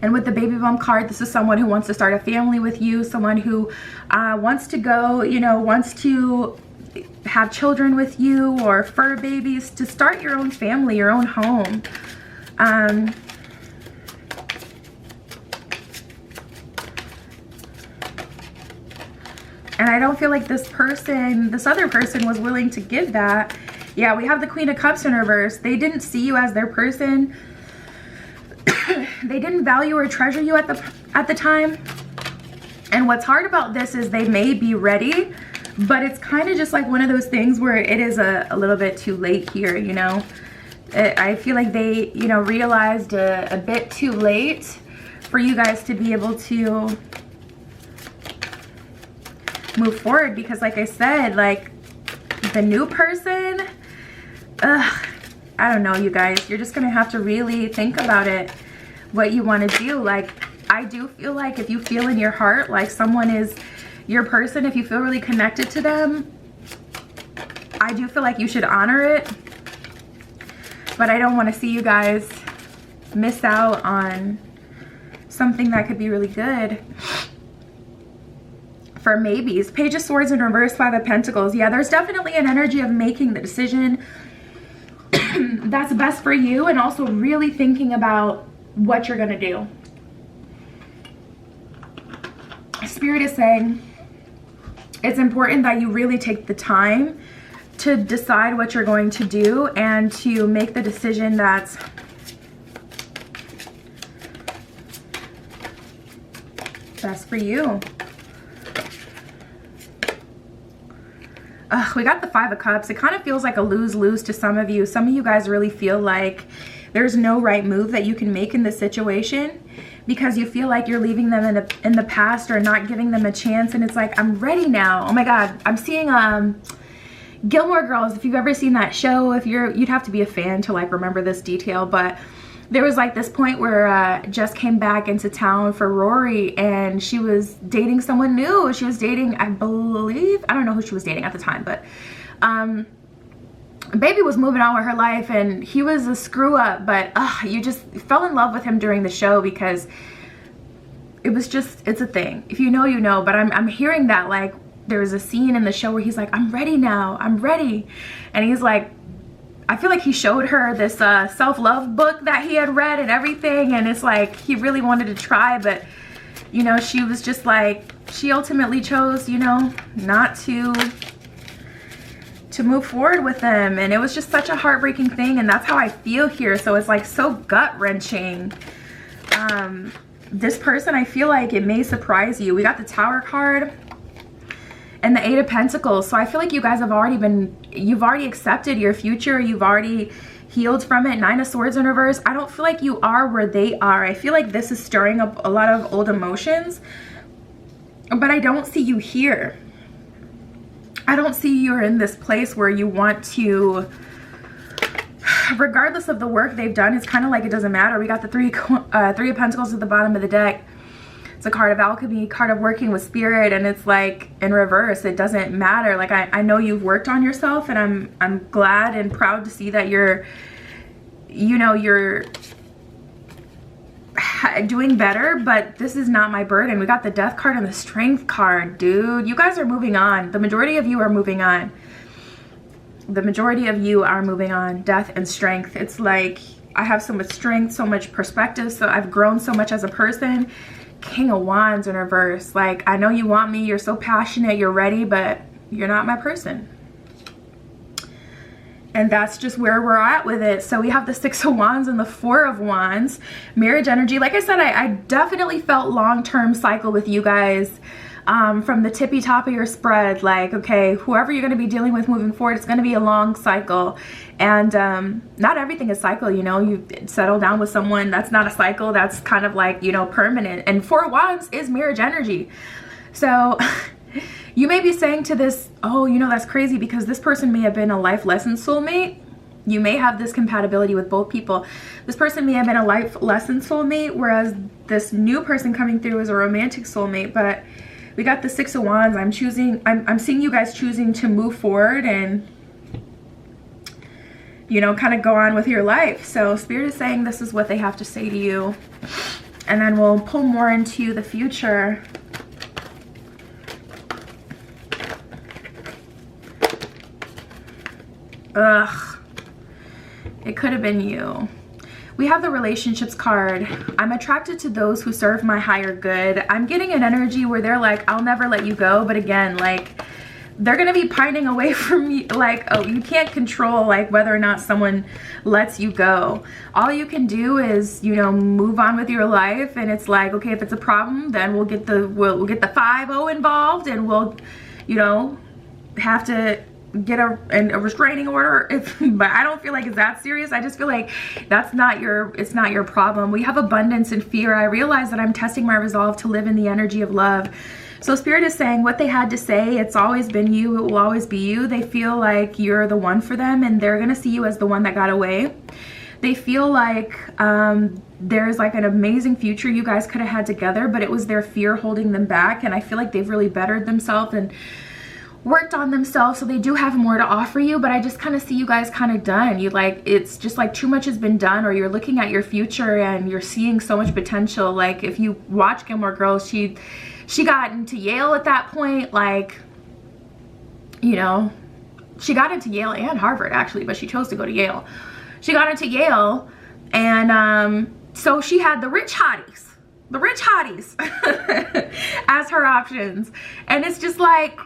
And with the baby bump card, this is someone who wants to start a family with you. Someone who wants to go, you know, wants to have children with you, or fur babies, to start your own family, your own home. And I don't feel like this other person was willing to give that. Yeah, we have the Queen of Cups in reverse. They didn't see you as their person. They didn't value or treasure you at the time. And what's hard about this is they may be ready, but it's kind of just like one of those things where it is a little bit too late here, you know. I feel like they, you know, realized a bit too late for you guys to be able to move forward, because like I said, like the new person, I don't know, you guys, you're just gonna have to really think about it, what you want to do. Like, I do feel like if you feel in your heart like someone is your person, if you feel really connected to them, I do feel like you should honor it. But I don't want to see you guys miss out on something that could be really good. For maybes, Page of Swords in reverse, Five of Pentacles. Yeah, there's definitely an energy of making the decision that's best for you, and also really thinking about what you're gonna do. Spirit is saying it's important that you really take the time to decide what you're going to do and to make the decision that's best for you. We got the Five of Cups. It kind of feels like a lose-lose to some of you. Some of you guys really feel like there's no right move that you can make in this situation, because you feel like you're leaving them in the past or not giving them a chance. And it's like, I'm ready now. Oh my God, I'm seeing Gilmore Girls. If you've ever seen that show, you'd have to be a fan to like remember this detail, but there was like this point where Jess came back into town for Rory, and she was dating someone new. She was dating, I believe, I don't know who she was dating at the time, but baby was moving on with her life, and he was a screw up, but you just fell in love with him during the show because it was just, it's a thing. If you know, you know. But I'm hearing that like there was a scene in the show where he's like, I'm ready now, I'm ready. And he's like, I feel like he showed her this self-love book that he had read and everything, and it's like he really wanted to try, but you know, she was just like, she ultimately chose, you know, not to move forward with him. And it was just such a heartbreaking thing, and that's how I feel here. So it's like so gut-wrenching. This person, I feel like it may surprise you. We got the Tower card and the Eight of Pentacles. So I feel like you guys have you've already accepted your future. You've already healed from it. Nine of Swords in reverse. I don't feel like you are where they are. I feel like this is stirring up a lot of old emotions, but I don't see you here. I don't see you're in this place where you want to, regardless of the work they've done, it's kind of like it doesn't matter. We got the three of Pentacles at the bottom of the deck. It's a card of alchemy, card of working with spirit, and it's like in reverse. It doesn't matter. Like I know you've worked on yourself, and I'm glad and proud to see that you're doing better, but this is not my burden. We got the Death card and the Strength card, dude. You guys are moving on. The majority of you are moving on. The majority of you are moving on. Death and Strength. It's like I have so much strength, so much perspective, so I've grown so much as a person. King of Wands in reverse. Like, I know you want me, you're so passionate, you're ready, but you're not my person. And that's just where we're at with it. So we have the Six of Wands and the Four of Wands. Marriage energy. Like I said, I definitely felt long-term cycle with you guys from the tippy top of your spread. Like, okay, whoever you're going to be dealing with moving forward, it's going to be a long cycle. And not everything is cycle, you know. You settle down with someone, that's not a cycle. That's kind of like, you know, permanent. And Four of Wands is marriage energy. So you may be saying to this, oh, you know, that's crazy because this person may have been a life lesson soulmate. You may have this compatibility with both people. This person may have been a life lesson soulmate, whereas this new person coming through is a romantic soulmate. But we got the Six of Wands. I'm seeing you guys choosing to move forward and, you know, kind of go on with your life. So Spirit is saying this is what they have to say to you. And then we'll pull more into the future. Ugh, it could have been you. We have the relationships card. I'm attracted to those who serve my higher good. I'm getting an energy where they're like, I'll never let you go. But again, like, they're gonna be pining away from you. Like, oh, you can't control like whether or not someone lets you go. All you can do is, you know, move on with your life. And it's like, okay, if it's a problem, then we'll get the 5-0 involved, and we'll, you know, have to get a restraining order. But I don't feel like it's that serious. I just feel like it's not your problem. We have abundance and fear. I realize that I'm testing my resolve to live in the energy of love. So Spirit is saying what they had to say. It's always been you. It will always be you. They feel like you're the one for them, and they're gonna see you as the one that got away. They feel like there's like an amazing future you guys could have had together, but it was their fear holding them back. And I feel like they've really bettered themselves and worked on themselves, so they do have more to offer you. But I just kind of see you guys kind of done. You like, it's just like too much has been done, or you're looking at your future and you're seeing so much potential. Like if you watch Gilmore Girls, she got into Yale at that point. Like, you know, she got into Yale and Harvard actually, but she chose to go to Yale. She got into Yale, and so she had the rich hotties as her options. And it's just like,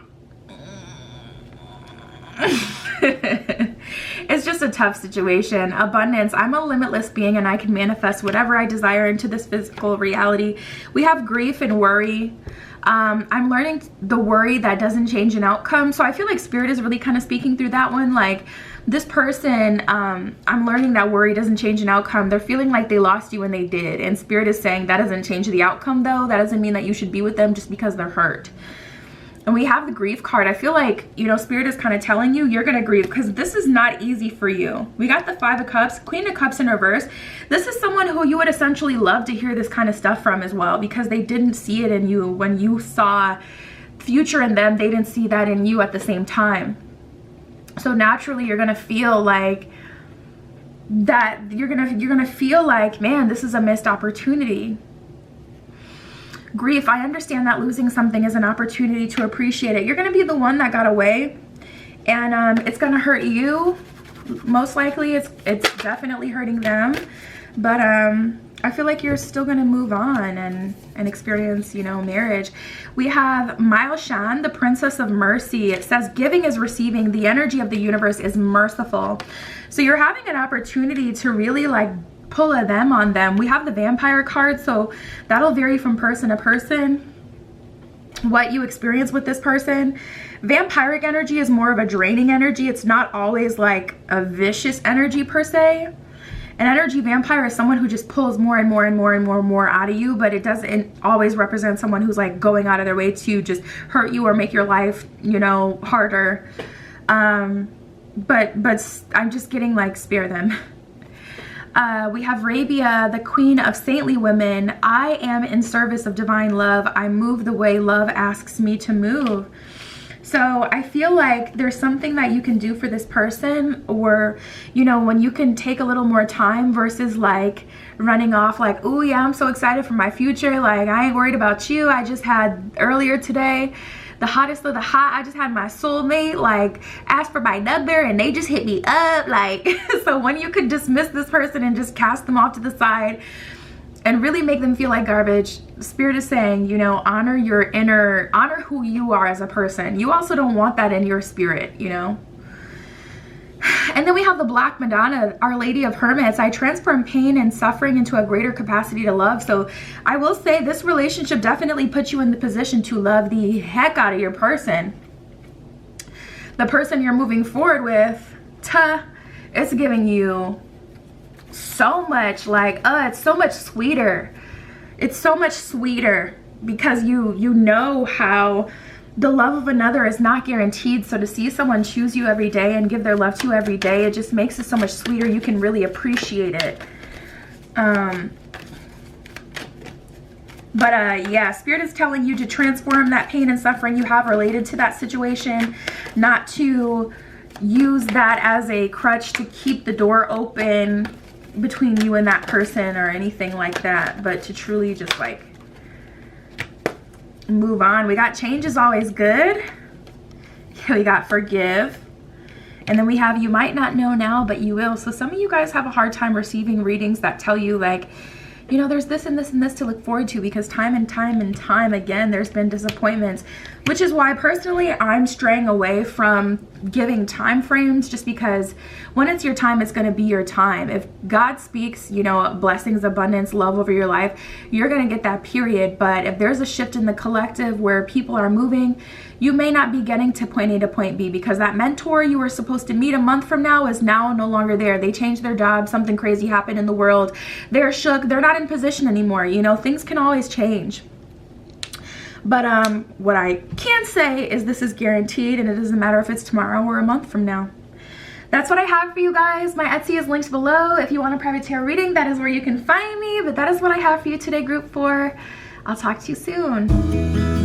it's just a tough situation. Abundance. I'm a limitless being, and I can manifest whatever I desire into this physical reality. We have grief and worry. I'm learning the worry that doesn't change an outcome. So I feel like Spirit is really kind of speaking through that one. Like this person, I'm learning that worry doesn't change an outcome. They're feeling like they lost you when they did. And Spirit is saying that doesn't change the outcome though. That doesn't mean that you should be with them just because they're hurt. And we have the grief card. I feel like, you know, Spirit is kind of telling you you're going to grieve because this is not easy for you. We got the Five of Cups, Queen of Cups in reverse. This is someone who you would essentially love to hear this kind of stuff from as well, because they didn't see it in you. When you saw future in them, they didn't see that in you at the same time. So naturally, you're going to feel like that. You're going to feel like, man, this is a missed opportunity. Grief, I understand that losing something is an opportunity to appreciate it. You're going to be the one that got away, and it's going to hurt you. Most likely, it's definitely hurting them. But I feel like you're still going to move on and experience, you know, marriage. We have Mile Shan, the Princess of Mercy. It says, giving is receiving. The energy of the universe is merciful. So you're having an opportunity to really like pull a them on them. We have the Vampire card, so that'll vary from person to person what you experience with this person. Vampiric energy is more of a draining energy. It's not always like a vicious energy per se. An energy vampire is someone who just pulls more and more and more and more and more out of you, but it doesn't always represent someone who's like going out of their way to just hurt you or make your life, you know, harder. But I'm just getting like, spare them. We have Rabia, the queen of saintly women. I am in service of divine love. I move the way love asks me to move. So I feel like there's something that you can do for this person, or, you know, when you can take a little more time versus like running off like, oh yeah, I'm so excited for my future. Like, I ain't worried about you. I just had earlier today, the hottest of the hot. I just had my soulmate like ask for my number and they just hit me up. Like, so when you could dismiss this person and just cast them off to the side and really make them feel like garbage, Spirit is saying, you know, honor your inner, honor who you are as a person. You also don't want that in your spirit, you know. And then we have the Black Madonna, Our Lady of Hermits. I transform pain and suffering into a greater capacity to love. So I will say this relationship definitely puts you in the position to love the heck out of your person. The person you're moving forward with, it's giving you so much, like, it's so much sweeter. It's so much sweeter because you know how the love of another is not guaranteed. So to see someone choose you every day and give their love to you every day, it just makes it so much sweeter. You can really appreciate it. Yeah, Spirit is telling you to transform that pain and suffering you have related to that situation, not to use that as a crutch to keep the door open between you and that person or anything like that, but to truly just like move on. We got change is always good. We got forgive. And then we have you might not know now, but you will. So some of you guys have a hard time receiving readings that tell you like, you know, there's this and this and this to look forward to, because time and time again, there's been disappointments, which is why personally I'm straying away from giving time frames, just because when it's your time, it's going to be your time. If God speaks, you know, blessings, abundance, love over your life, you're going to get that, period. But if there's a shift in the collective where people are moving, you may not be getting to point A to point B, because that mentor you were supposed to meet a month from now is now no longer there. They changed their job. Something crazy happened in the world. They're shook. They're not in position anymore. You know, things can always change. But what I can say is this is guaranteed, and it doesn't matter if it's tomorrow or a month from now. That's what I have for you guys. My Etsy is linked below. If you want a private tarot reading, that is where you can find me. But that is what I have for you today, group 4. I'll talk to you soon.